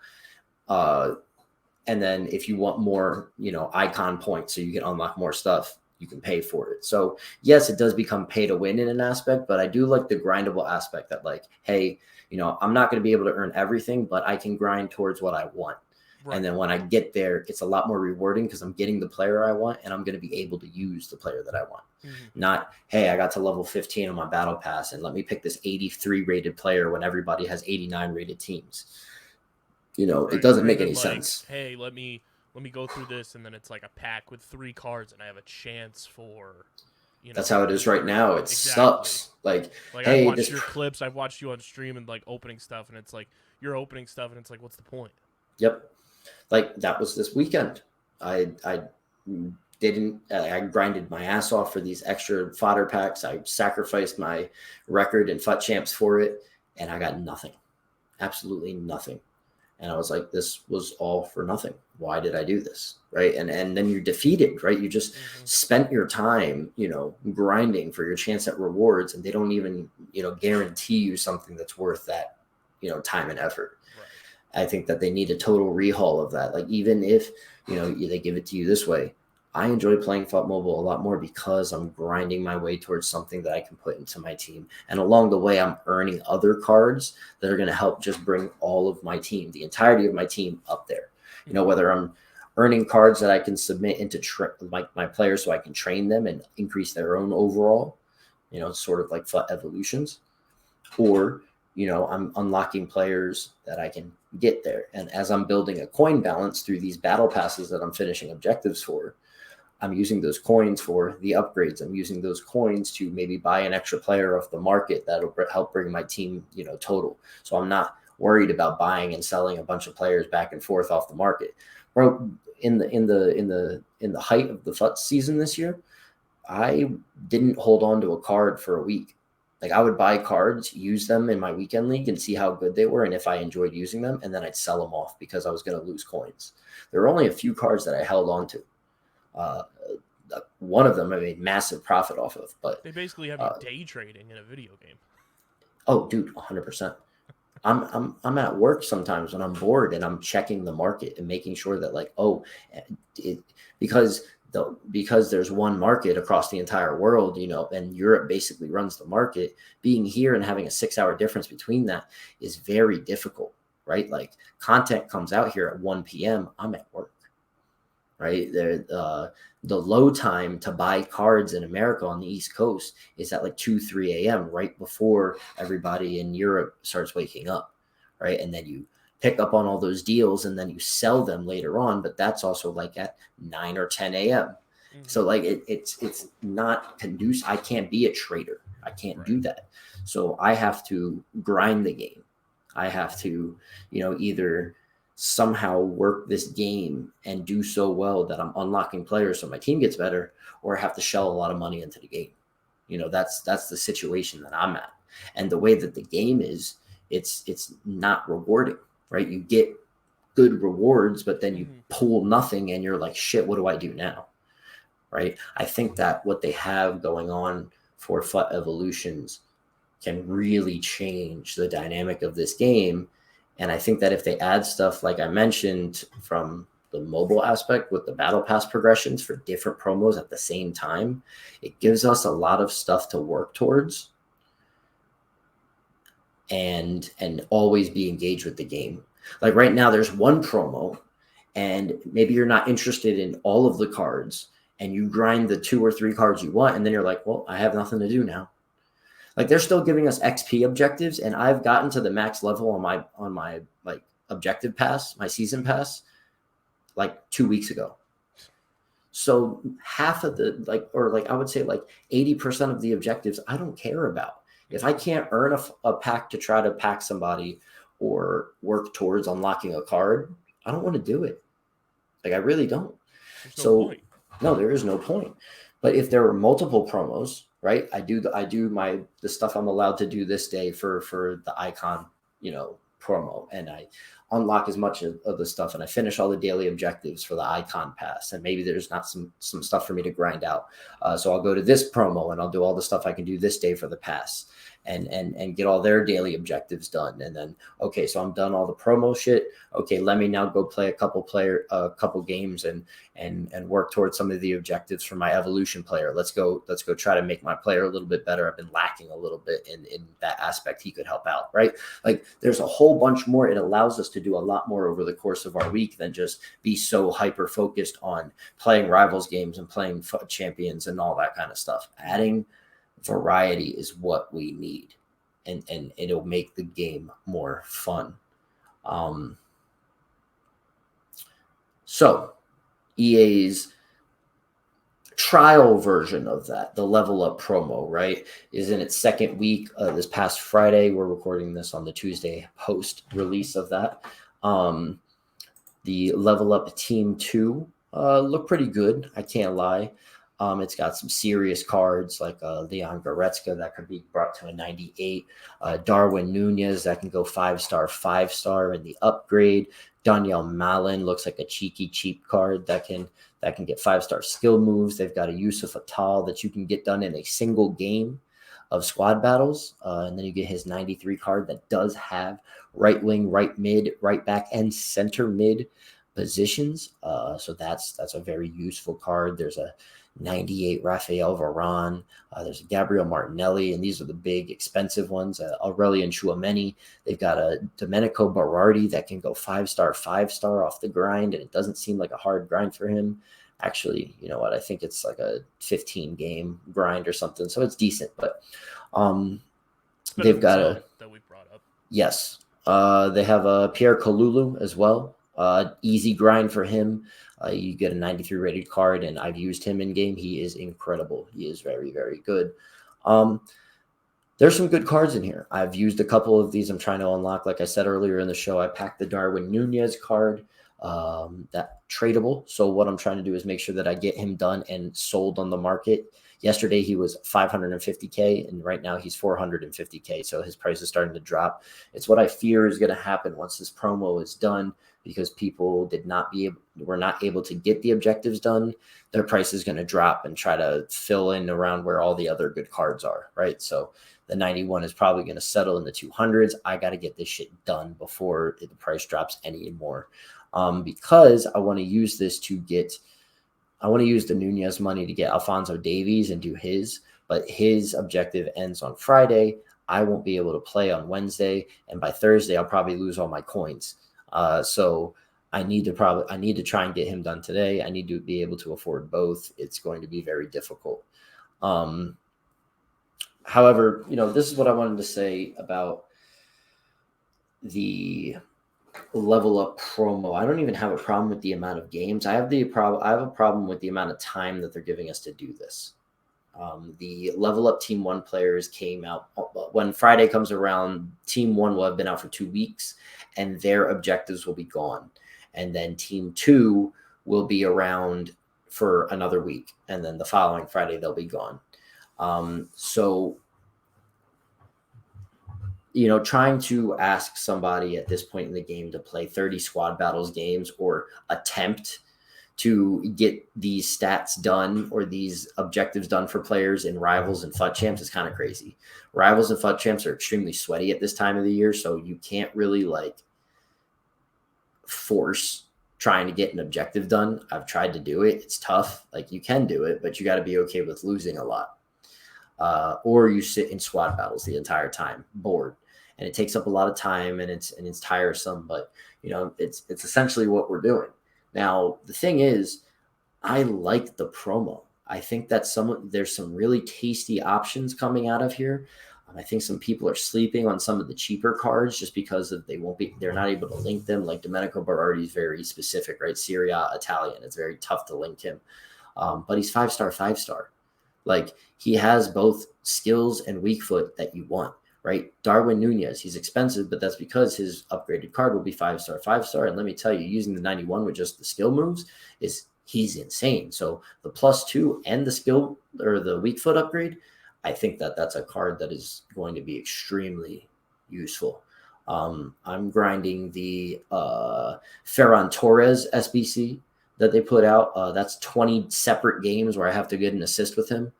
And then if you want more, icon points so you can unlock more stuff, you can pay for it. So yes, it does become pay to win in an aspect, but I do like the grindable aspect that like, hey, I'm not going to be able to earn everything, but I can grind towards what I want. Right. And then when I get there, it's a lot more rewarding because I'm getting the player I want and I'm going to be able to use the player that I want. Not, hey, I got to level 15 on my battle pass and let me pick this 83 rated player when everybody has 89 rated teams. Right. It doesn't make any sense. Hey, let me go through this, and then it's like a pack with 3 cards, and I have a chance for. That's how it is right now. It sucks. Like hey, I watched your clips. I've watched you on stream and like opening stuff, and it's like you're opening stuff, and it's like, what's the point? Yep. Like that was this weekend. I grinded my ass off for these extra fodder packs. I sacrificed my record in FUT champs for it, and I got nothing. Absolutely nothing. And I was like, this was all for nothing. Why did I do this? Right. And then you're defeated, right? You just spent your time, grinding for your chance at rewards, and they don't even, guarantee you something that's worth that, time and effort. Right. I think that they need a total rehaul of that. Like, even if, they give it to you this way, I enjoy playing FUT Mobile a lot more because I'm grinding my way towards something that I can put into my team. And along the way, I'm earning other cards that are going to help just bring all of my team, the entirety of my team, up there. Whether I'm earning cards that I can submit into my players so I can train them and increase their own overall, sort of like FUT evolutions, or, I'm unlocking players that I can get there. And as I'm building a coin balance through these battle passes that I'm finishing objectives for, I'm using those coins for the upgrades. I'm using those coins to maybe buy an extra player off the market that'll help bring my team, total. So I'm not worried about buying and selling a bunch of players back and forth off the market. Bro, in the height of the FUT season this year, I didn't hold on to a card for a week. Like, I would buy cards, use them in my weekend league and see how good they were and if I enjoyed using them, and then I'd sell them off because I was going to lose coins. There were only a few cards that I held on to. One of them I made massive profit off of, but they basically have you day trading in a video game. Oh, dude, 100%. I'm at work sometimes when I'm bored and I'm checking the market and making sure that because there's one market across the entire world, and Europe basically runs the market. Being here and having a 6-hour difference between that is very difficult, right? Like, content comes out here at 1 p.m. I'm at work. Right there, the low time to buy cards in America on the East Coast is at like 2-3 a.m. right before everybody in Europe starts waking up, right? And then you pick up on all those deals and then you sell them later on, but that's also like at 9 or 10 a.m. So like it's not conducive. I can't be a trader. I can't do that. So I have to grind the game. I have to, either somehow work this game and do so well that I'm unlocking players so my team gets better, or I have to shell a lot of money into the game. That's the situation that I'm at. And the way that the game is, it's not rewarding, right? You get good rewards, but then you pull nothing and you're like, shit, what do I do now? Right? I think that what they have going on for FUT Evolutions can really change the dynamic of this game. And I think that if they add stuff, like I mentioned, from the mobile aspect with the battle pass progressions for different promos at the same time, it gives us a lot of stuff to work towards and always be engaged with the game. Like right now, there's one promo and maybe you're not interested in all of the cards and you grind the 2 or 3 cards you want. And then you're like, well, I have nothing to do now. Like, they're still giving us XP objectives, and I've gotten to the max level on my like objective pass, my season pass, like 2 weeks ago. So half of the I would say like 80% of the objectives I don't care about. If I can't earn a pack to try to pack somebody or work towards unlocking a card, I don't want to do it. Like, I really don't. No, there is no point. But if there were multiple promos, right? I do the stuff I'm allowed to do this day for the icon, promo, and I unlock as much of the stuff, and I finish all the daily objectives for the icon pass, and maybe there's not some stuff for me to grind out. So I'll go to this promo and I'll do all the stuff I can do this day for the pass, and get all their daily objectives done. And then, okay, so I'm done all the promo shit. Okay, let me now go play a couple games and work towards some of the objectives for my evolution player. Let's go try to make my player a little bit better. I've been lacking a little bit in that aspect. He could help out, right? Like, there's a whole bunch more. It allows us to do a lot more over the course of our week than just be so hyper focused on playing rivals games and playing champions and all that kind of stuff. Adding variety is what we need, and it'll make the game more fun. So EA's trial version of that, the level up promo, right, is in its second week. This past Friday, we're recording this on the Tuesday post release of that. The level up team 2 look pretty good, I can't lie. It's got some serious cards like Leon Goretzka that could be brought to a 98. Darwin Nunez that can go 5-star, 5-star in the upgrade. Daniel Malin looks like a cheeky, cheap card that can get 5-star skill moves. They've got a Yusuf Atal that you can get done in a single game of squad battles. And then you get his 93 card that does have right wing, right mid, right back, and center mid positions. So that's a very useful card. There's a 98 Rafael Varane. There's a Gabriel Martinelli, and these are the big expensive ones. Aurelien Tchouameni. They've got a Domenico Berardi that can go 5-star, 5-star off the grind, and it doesn't seem like a hard grind for him. Actually, you know what? I think it's like a 15-game grind or something, so it's decent. But they've got that we brought up. Yes, they have Pierre Kalulu as well. Easy grind for him. You get a 93 rated card, and I've used him in game. He is incredible. He is very, very good. There's some good cards in here. I've used a couple of these I'm trying to unlock. Like I said earlier in the show, I packed the Darwin Nunez card, that tradable. So what I'm trying to do is make sure that I get him done and sold on the market. Yesterday, he was 550K, and right now he's 450K. So his price is starting to drop. It's what I fear is going to happen once this promo is done, because people were not able to get the objectives done. Their price is going to drop and try to fill in around where all the other good cards are, right? So the 91 is probably going to settle in the 200s. I got to get this shit done before the price drops anymore, because I want to use this I want to use the Nunez money to get Alphonso Davies and do his, but his objective ends on Friday. I won't be able to play on Wednesday, and by Thursday, I'll probably lose all my coins. So I need to try and get him done today. I need to be able to afford both. It's going to be very difficult. However, this is what I wanted to say about the level up promo. I don't even have a problem with the amount of games. I have a problem with the amount of time that they're giving us to do this. The level up team 1 players came out when Friday comes around. Team 1 will have been out for 2 weeks, and their objectives will be gone. And then team 2 will be around for another week. And then the following Friday, they'll be gone. So trying to ask somebody at this point in the game to play 30 squad battles games or attempt to get these stats done or these objectives done for players in Rivals and FUT Champs is kind of crazy. Rivals and FUT Champs are extremely sweaty at this time of the year, so you can't really force trying to get an objective done. I've tried to do it. It's tough. You can do it, but you got to be okay with losing a lot. Or you sit in squad battles the entire time, bored. And it takes up a lot of time, and it's tiresome, but it's essentially what we're doing. Now, the thing is, I like the promo. I think that there's some really tasty options coming out of here. I think some people are sleeping on some of the cheaper cards just because they're not able to link them. Like Domenico Berardi is very specific, right? Serie A Italian. It's very tough to link him. But he's 5-star, 5-star. He has both skills and weak foot that you want, right? Darwin Nunez, he's expensive, but that's because his upgraded card will be 5-star, 5-star. And let me tell you, using the 91 with just the skill moves he's insane. So the +2 and the skill or the weak foot upgrade, I think that's a card that is going to be extremely useful. I'm grinding the Ferran Torres SBC that they put out. That's 20 separate games where I have to get an assist with him,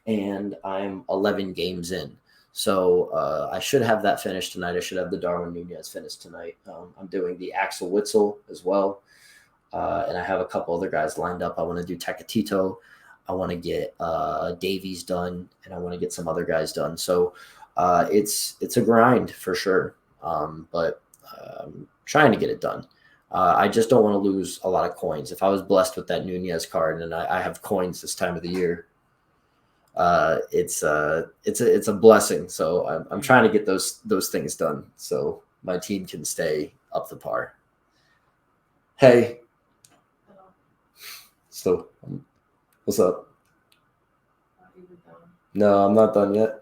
and I'm 11 games in. So I should have that finished tonight. I should have the Darwin Nunez finished tonight. I'm doing the Axel Witsel as well. And I have a couple other guys lined up. I want to do Tecatito. I want to get Davies done, and I want to get some other guys done. So it's a grind for sure, but I'm trying to get it done. I just don't want to lose a lot of coins. If I was blessed with that Nunez card and I have coins this time of the year, it's a blessing. So I'm trying to get those things done so my team can stay up the par. Hey. So, what's up? No, I'm not done yet.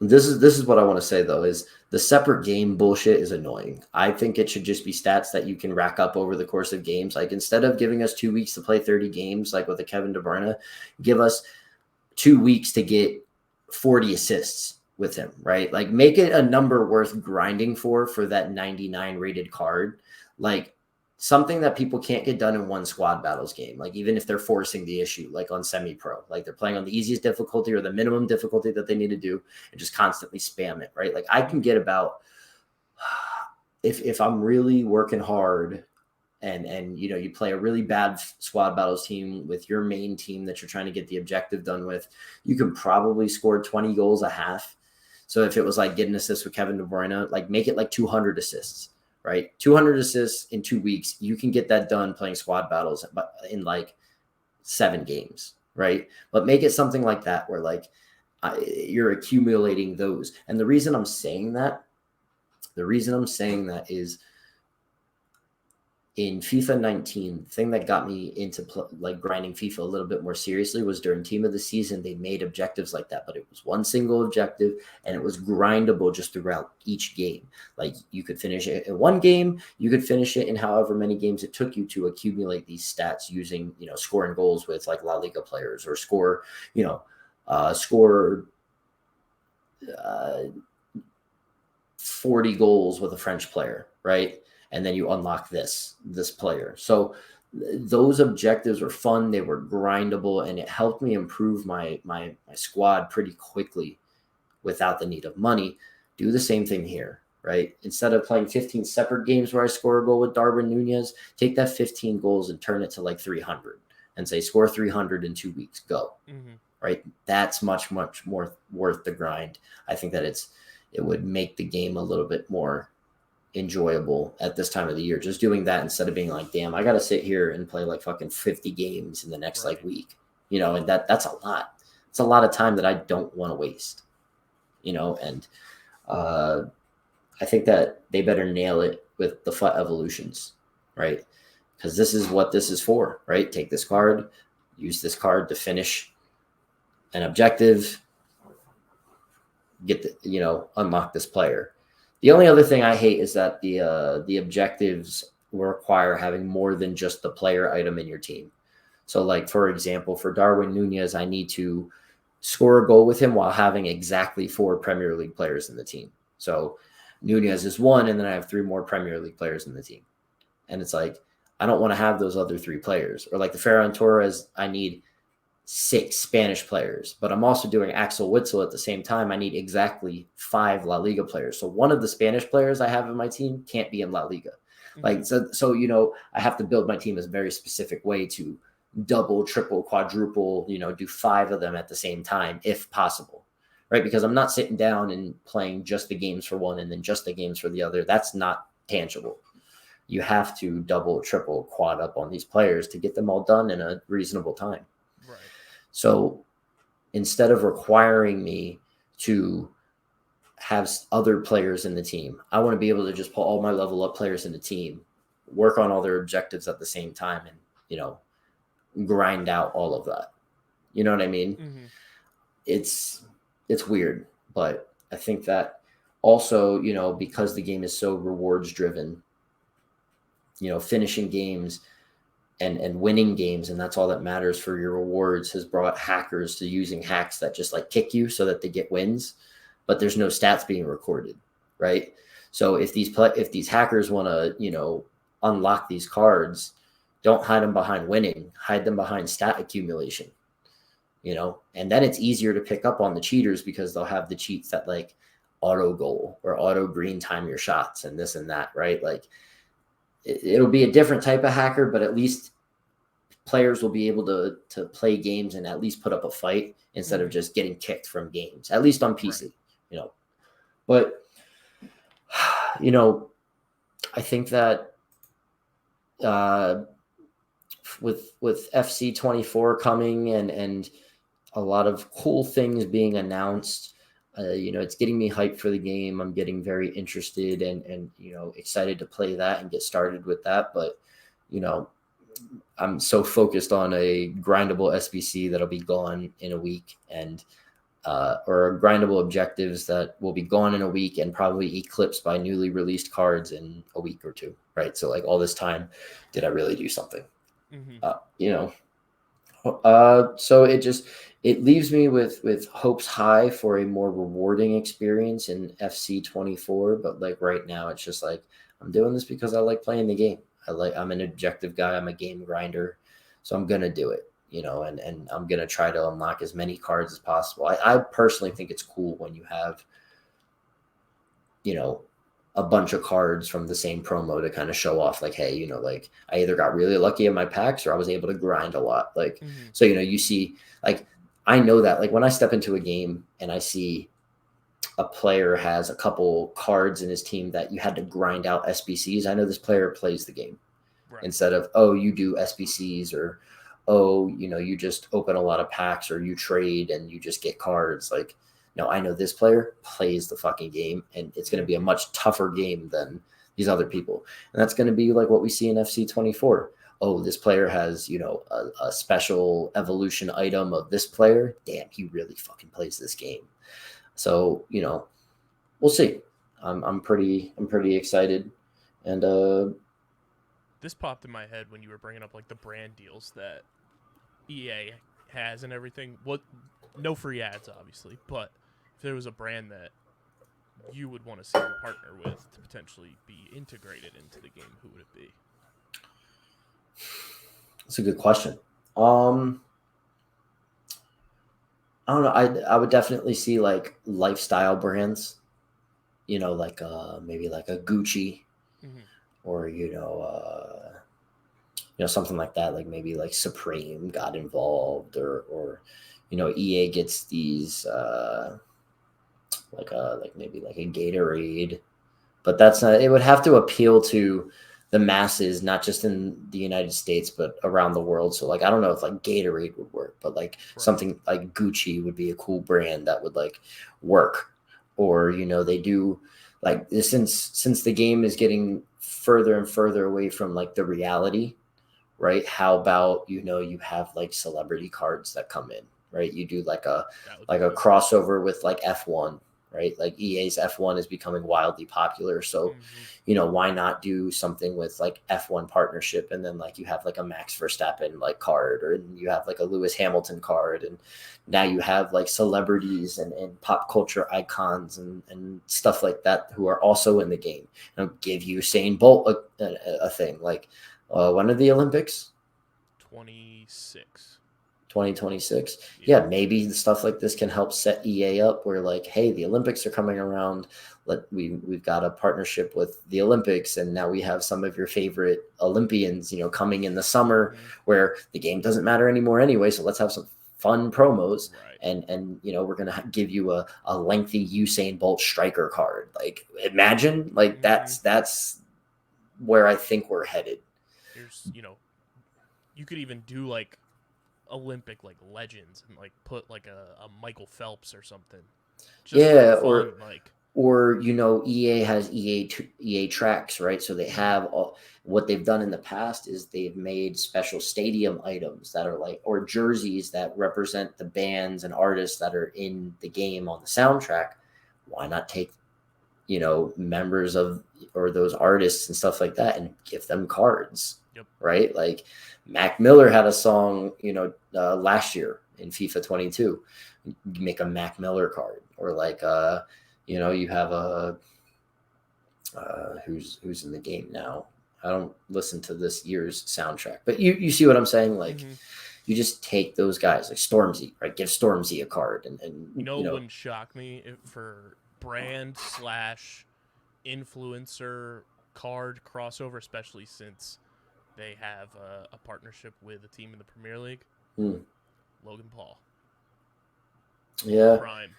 This is what I want to say though, is the separate game bullshit is annoying. I think it should just be stats that you can rack up over the course of games. Like instead of giving us 2 weeks to play 30 games, like with a Kevin De Bruyne, give us 2 weeks to get 40 assists with him, right? Like make it a number worth grinding for that 99 rated card. Like something that people can't get done in one squad battles game. Like even if they're forcing the issue, like on semi-pro, like they're playing on the easiest difficulty or the minimum difficulty that they need to do and just constantly spam it, right? Like I can get about, if I'm really working hard and you know, you play a really bad squad battles team with your main team that you're trying to get the objective done with, you can probably score 20 goals a half. So if it was like getting assists with Kevin De Bruyne, like make it like 200 assists, right? 200 assists in 2 weeks. You can get that done playing squad battles in like 7 games, right? But make it something like that where like you're accumulating those. And the reason I'm saying that is in FIFA 19, the thing that got me into like grinding FIFA a little bit more seriously was during team of the season, they made objectives like that, but it was one single objective and it was grindable just throughout each game. Like you could finish it in one game, you could finish it in however many games it took you to accumulate these stats using, you know, scoring goals with like La Liga players or score 40 goals with a French player, right? And then you unlock this player. So those objectives were fun. They were grindable, and it helped me improve my squad pretty quickly without the need of money. Do the same thing here, right? Instead of playing 15 separate games where I score a goal with Darwin Nunez, take that 15 goals and turn it to like 300 and say score 300 in 2 weeks, go. Mm-hmm. Right? That's much more worth the grind. I think that it would make the game a little bit more enjoyable at this time of the year, just doing that instead of being like, damn, I gotta sit here and play like fucking 50 games in the next like week, you know, and that's a lot. It's a lot of time that I don't want to waste, you know. And I think that they better nail it with the FUT evolutions, right? Because this is what this is for, right? Take this card, use this card to finish an objective, unlock this player. The only other thing I hate is that the objectives will require having more than just the player item in your team. So like, for example, for Darwin Nunez, I need to score a goal with him while having exactly 4 Premier League players in the team. So Nunez is 1, and then I have 3 more Premier League players in the team. And it's like, I don't want to have those other 3 players. Or like the Ferran Torres, I need 6 Spanish players, but I'm also doing Axel Witsel at the same time. I need exactly 5 La Liga players. So one of the Spanish players I have in my team can't be in La Liga. Mm-hmm. Like, so, you know, I have to build my team as a very specific way to double, triple, quadruple, you know, do 5 of them at the same time, if possible, right? Because I'm not sitting down and playing just the games for one and then just the games for the other. That's not tangible. You have to double, triple, quad up on these players to get them all done in a reasonable time. Right. So instead of requiring me to have other players in the team, I want to be able to just put all my level up players in the team, work on all their objectives at the same time, and, you know, grind out all of that. You know what I mean? Mm-hmm. It's weird, but I think that also, you know, because the game is so rewards driven, you know, finishing games and winning games, and that's all that matters for your rewards, has brought hackers to using hacks that just like kick you so that they get wins, but there's no stats being recorded, right? So if these hackers want to, unlock these cards, don't hide them behind winning, hide them behind stat accumulation, and then it's easier to pick up on the cheaters because they'll have the cheats that like auto goal or auto green time your shots and this and that, right? Like it'll be a different type of hacker, but at least players will be able to play games and at least put up a fight instead of just getting kicked from games, at least on PC, right. But, I think that with FC 24 coming and a lot of cool things being announced, it's getting me hyped for the game. I'm getting very interested and excited to play that and get started with that. But, I'm so focused on a grindable SBC that'll be gone in a week and or grindable objectives that will be gone in a week and probably eclipsed by newly released cards in a week or two, right? So like all this time, did I really do something? So it leaves me with hopes high for a more rewarding experience in FC 24. But like right now, it's just like, I'm doing this because I like playing the game. I'm an objective guy. I'm a game grinder. So I'm going to do it, and I'm going to try to unlock as many cards as possible. I personally think it's cool when you have, a bunch of cards from the same promo to kind of show off like, hey, like I either got really lucky in my packs or I was able to grind a lot. Like, so, you see, like, I know that like when I step into a game and I see a player has a couple cards in his team that you had to grind out SBCs, I know this player plays the game instead of, oh, you do SBCs or, oh, you just open a lot of packs or you trade and you just get cards. Like, no, I know this player plays the fucking game and it's going to be a much tougher game than these other people. And that's going to be like what we see in FC 24. Oh, this player has, a special evolution item of this player. Damn, he really fucking plays this game. So, we'll see. I'm pretty excited. And this popped in my head when you were bringing up like the brand deals that EA has and everything. No free ads, obviously, but if there was a brand that you would want to see them partner with to potentially be integrated into the game, who would it be? That's a good question. I don't know. I would definitely see like lifestyle brands, like maybe like a Gucci or, something like that. Like maybe like Supreme got involved or EA gets these like maybe like a Gatorade, but that's not, it would have to appeal to the masses, not just in the United States, but around the world. So like, I don't know if like Gatorade would work, but like something like Gucci would be a cool brand that would like work. Or, they do like this, since the game is getting further and further away from like the reality, right? How about, you have like celebrity cards that come in, right? You do like a crossover with like F1, right? Like EA's F1 is becoming wildly popular. So, why not do something with like F1 partnership? And then like you have like a Max Verstappen like card, or you have like a Lewis Hamilton card. And now you have like celebrities and pop culture icons and stuff like that who are also in the game. And I'll give Usain Bolt a thing. Like when are the Olympics? 2026. Yeah, maybe stuff like this can help set EA up where like, hey, the Olympics are coming around. We've got a partnership with the Olympics, and now we have some of your favorite Olympians, coming in the summer where the game doesn't matter anymore anyway. So let's have some fun promos, and we're gonna give you a lengthy Usain Bolt striker card. Like, imagine, like that's where I think we're headed. There's, you could even do like Olympic like legends and like put like a Michael Phelps or something. Just or EA has EA tracks, right? So they have what they've done in the past is they've made special stadium items that are like, or jerseys that represent the bands and artists that are in the game on the soundtrack. Why not take members of or those artists and stuff like that and give them cards? Right? Like Mac Miller had a song, last year in FIFA 22. You make a Mac Miller card, or like, you have a who's in the game now. I don't listen to this year's soundtrack, but you see what I'm saying? Like, you just take those guys like Stormzy, right? Give Stormzy a card, and wouldn't shock me if for brand / influencer card crossover, especially since they have a partnership with a team in the Premier League. Logan Paul. Yeah. Prime.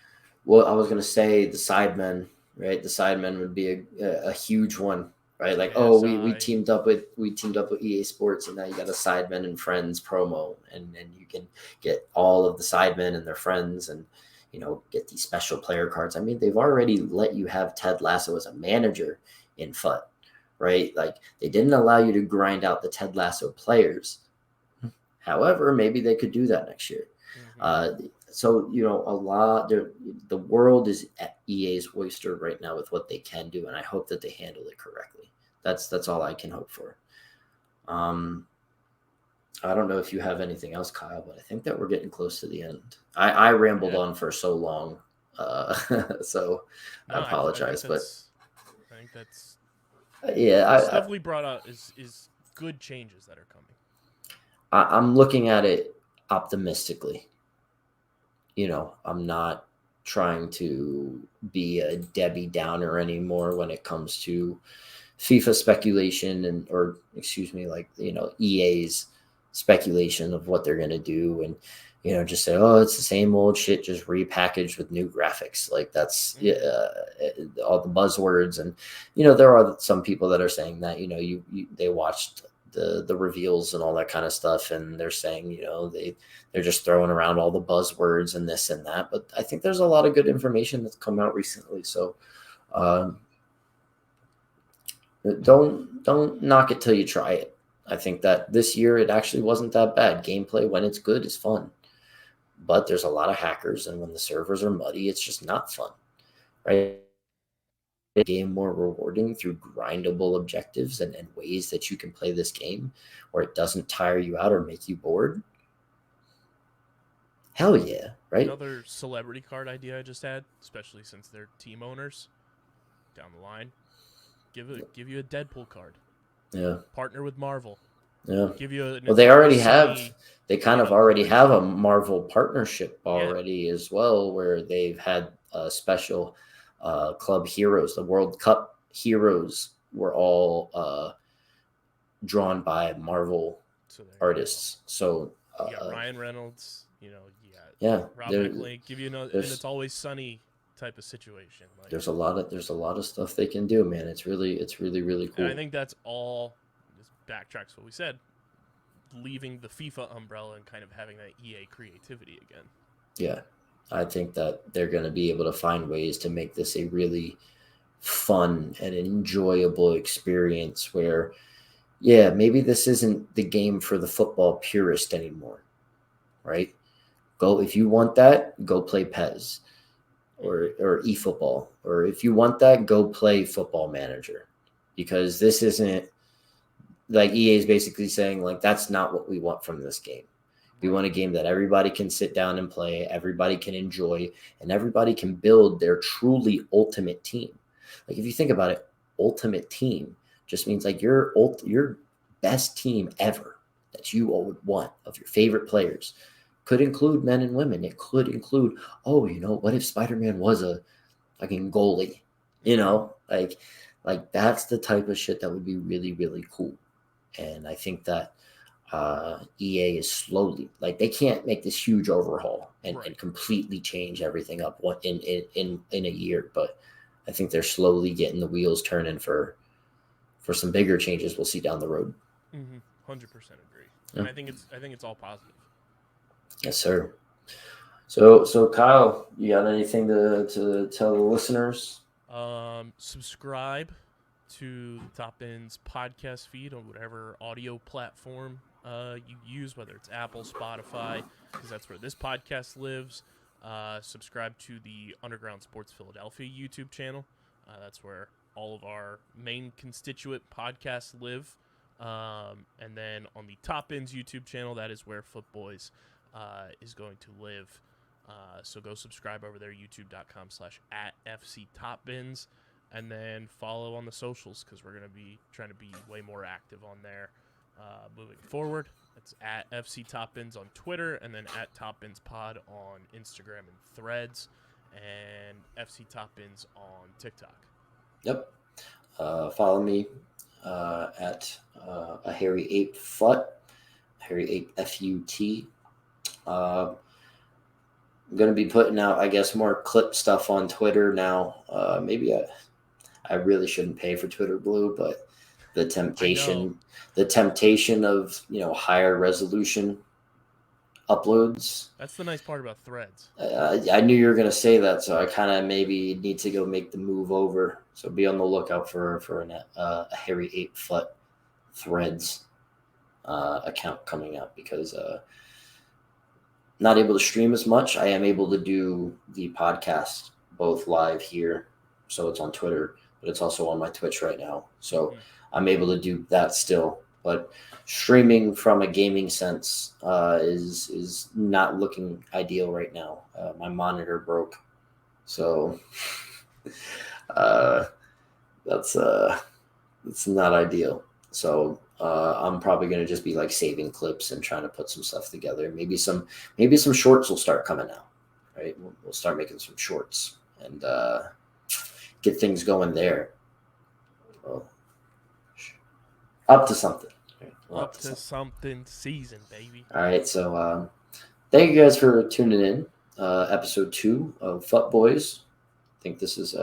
Well, I was gonna say the Sidemen, right? The Sidemen would be a huge one, right? Like, we teamed up with EA Sports, and now you got a Sidemen and Friends promo, and you can get all of the Sidemen and their friends, and get these special player cards. I mean, they've already let you have Ted Lasso as a manager in FUT, right? Like, they didn't allow you to grind out the Ted Lasso players. However, maybe they could do that next year. So, the world is at EA's oyster right now with what they can do, and I hope that they handle it correctly. That's all I can hope for. I don't know if you have anything else, Kyle, but I think that we're getting close to the end. I rambled on for so long, so I apologize. I think that's stuff we brought up is good changes that are coming. I'm looking at it optimistically. I'm not trying to be a Debbie Downer anymore when it comes to FIFA speculation EA's speculation of what they're going to do, and just say, oh, it's the same old shit, just repackaged with new graphics. Like, that's all the buzzwords. And, there are some people that are saying that, they watched the reveals and all that kind of stuff, and they're saying, they're just throwing around all the buzzwords and this and that. But I think there's a lot of good information that's come out recently. So don't knock it till you try it. I think that this year it actually wasn't that bad. Gameplay, when it's good, is fun. But there's a lot of hackers, and when the servers are muddy, it's just not fun, right? A game more rewarding through grindable objectives and ways that you can play this game where it doesn't tire you out or make you bored. Hell yeah, right? Another celebrity card idea I just had, especially since they're team owners down the line. Give you a Deadpool card. Yeah. Partner with Marvel. Yeah. Give you they already have. They kind of already have a Marvel partnership already as well, where they've had a special club heroes. The World Cup heroes were all drawn by Marvel artists. So you got Ryan Reynolds. Rob McLean. Give you and it's always sunny type of situation. Like, there's a lot of stuff they can do, man. It's really really cool. And I think that's all. Just backtracks what we said, leaving the FIFA umbrella and kind of having that EA creativity again. Yeah, I think that they're going to be able to find ways to make this a really fun and enjoyable experience where, maybe this isn't the game for the football purist anymore, right? If you want that, go play PES or eFootball. Or if you want that, go play Football Manager. Because this isn't, like, EA is basically saying, like, that's not what we want from this game. We want a game that everybody can sit down and play, everybody can enjoy, and everybody can build their truly ultimate team. Like, if you think about it, ultimate team just means like your best team ever that you would want of your favorite players. Could include men and women. It could include, what if Spider-Man was a fucking goalie? Like that's the type of shit that would be really, really cool. And I think that EA is slowly, like, they can't make this huge overhaul and completely change everything up in a year. But I think they're slowly getting the wheels turning for some bigger changes we'll see down the road. 100% agree. And I think it's all positive. Yes, sir. So Kyle, you got anything to tell the listeners? Subscribe to the Top Ends podcast feed on whatever audio platform you use, whether it's Apple, Spotify, because that's where this podcast lives. Subscribe to the Underground Sports Philadelphia YouTube channel. That's where all of our main constituent podcasts live. And then on the Top Ends YouTube channel, that is where FUTBois is going to live. So go subscribe over there, youtube.com/@FCTopBins, and then follow on the socials because we're going to be trying to be way more active on there moving forward. It's @FCTopBins on Twitter, and then @TopBinsPod on Instagram and Threads, and FC Top Bins on TikTok. Yep. Follow me at a Harry Ape Fut, Harry Ape FUT. I'm going to be putting out, I guess, more clip stuff on Twitter now. Maybe I really shouldn't pay for Twitter Blue, but the temptation of, higher resolution uploads. That's the nice part about Threads. I knew you were going to say that, so I kind of maybe need to go make the move over. So be on the lookout for a Harry Ape Foot Threads account coming up, because not able to stream as much. I am able to do the podcast both live here, so it's on Twitter, but it's also on my Twitch right now. So I'm able to do that still. But streaming from a gaming sense is not looking ideal right now. My monitor broke, so that's not ideal. So I'm probably going to just be like saving clips and trying to put some stuff together. Maybe some shorts will start coming out. Right, we'll start making some shorts and get things going there. Well, up to something. Up to something season, baby. All right, so thank you guys for tuning in. Episode 2 of FUTBois. I think this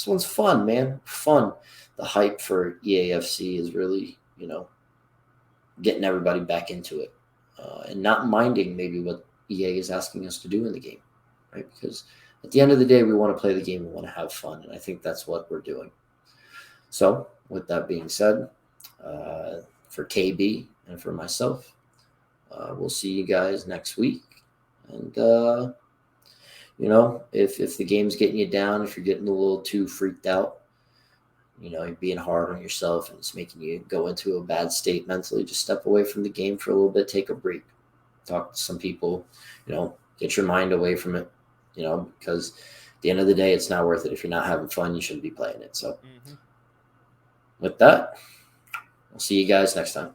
one's fun, man. Fun. The hype for EAFC is really, getting everybody back into it, and not minding maybe what EA is asking us to do in the game, right? Because at the end of the day, we want to play the game, we want to have fun, and I think that's what we're doing. So, with that being said, for KB and for myself, we'll see you guys next week. And, if the game's getting you down, if you're getting a little too freaked out, you're being hard on yourself and it's making you go into a bad state mentally, just step away from the game for a little bit, take a break, talk to some people, get your mind away from it, because at the end of the day, it's not worth it. If you're not having fun, you shouldn't be playing it. So with that, I'll see you guys next time.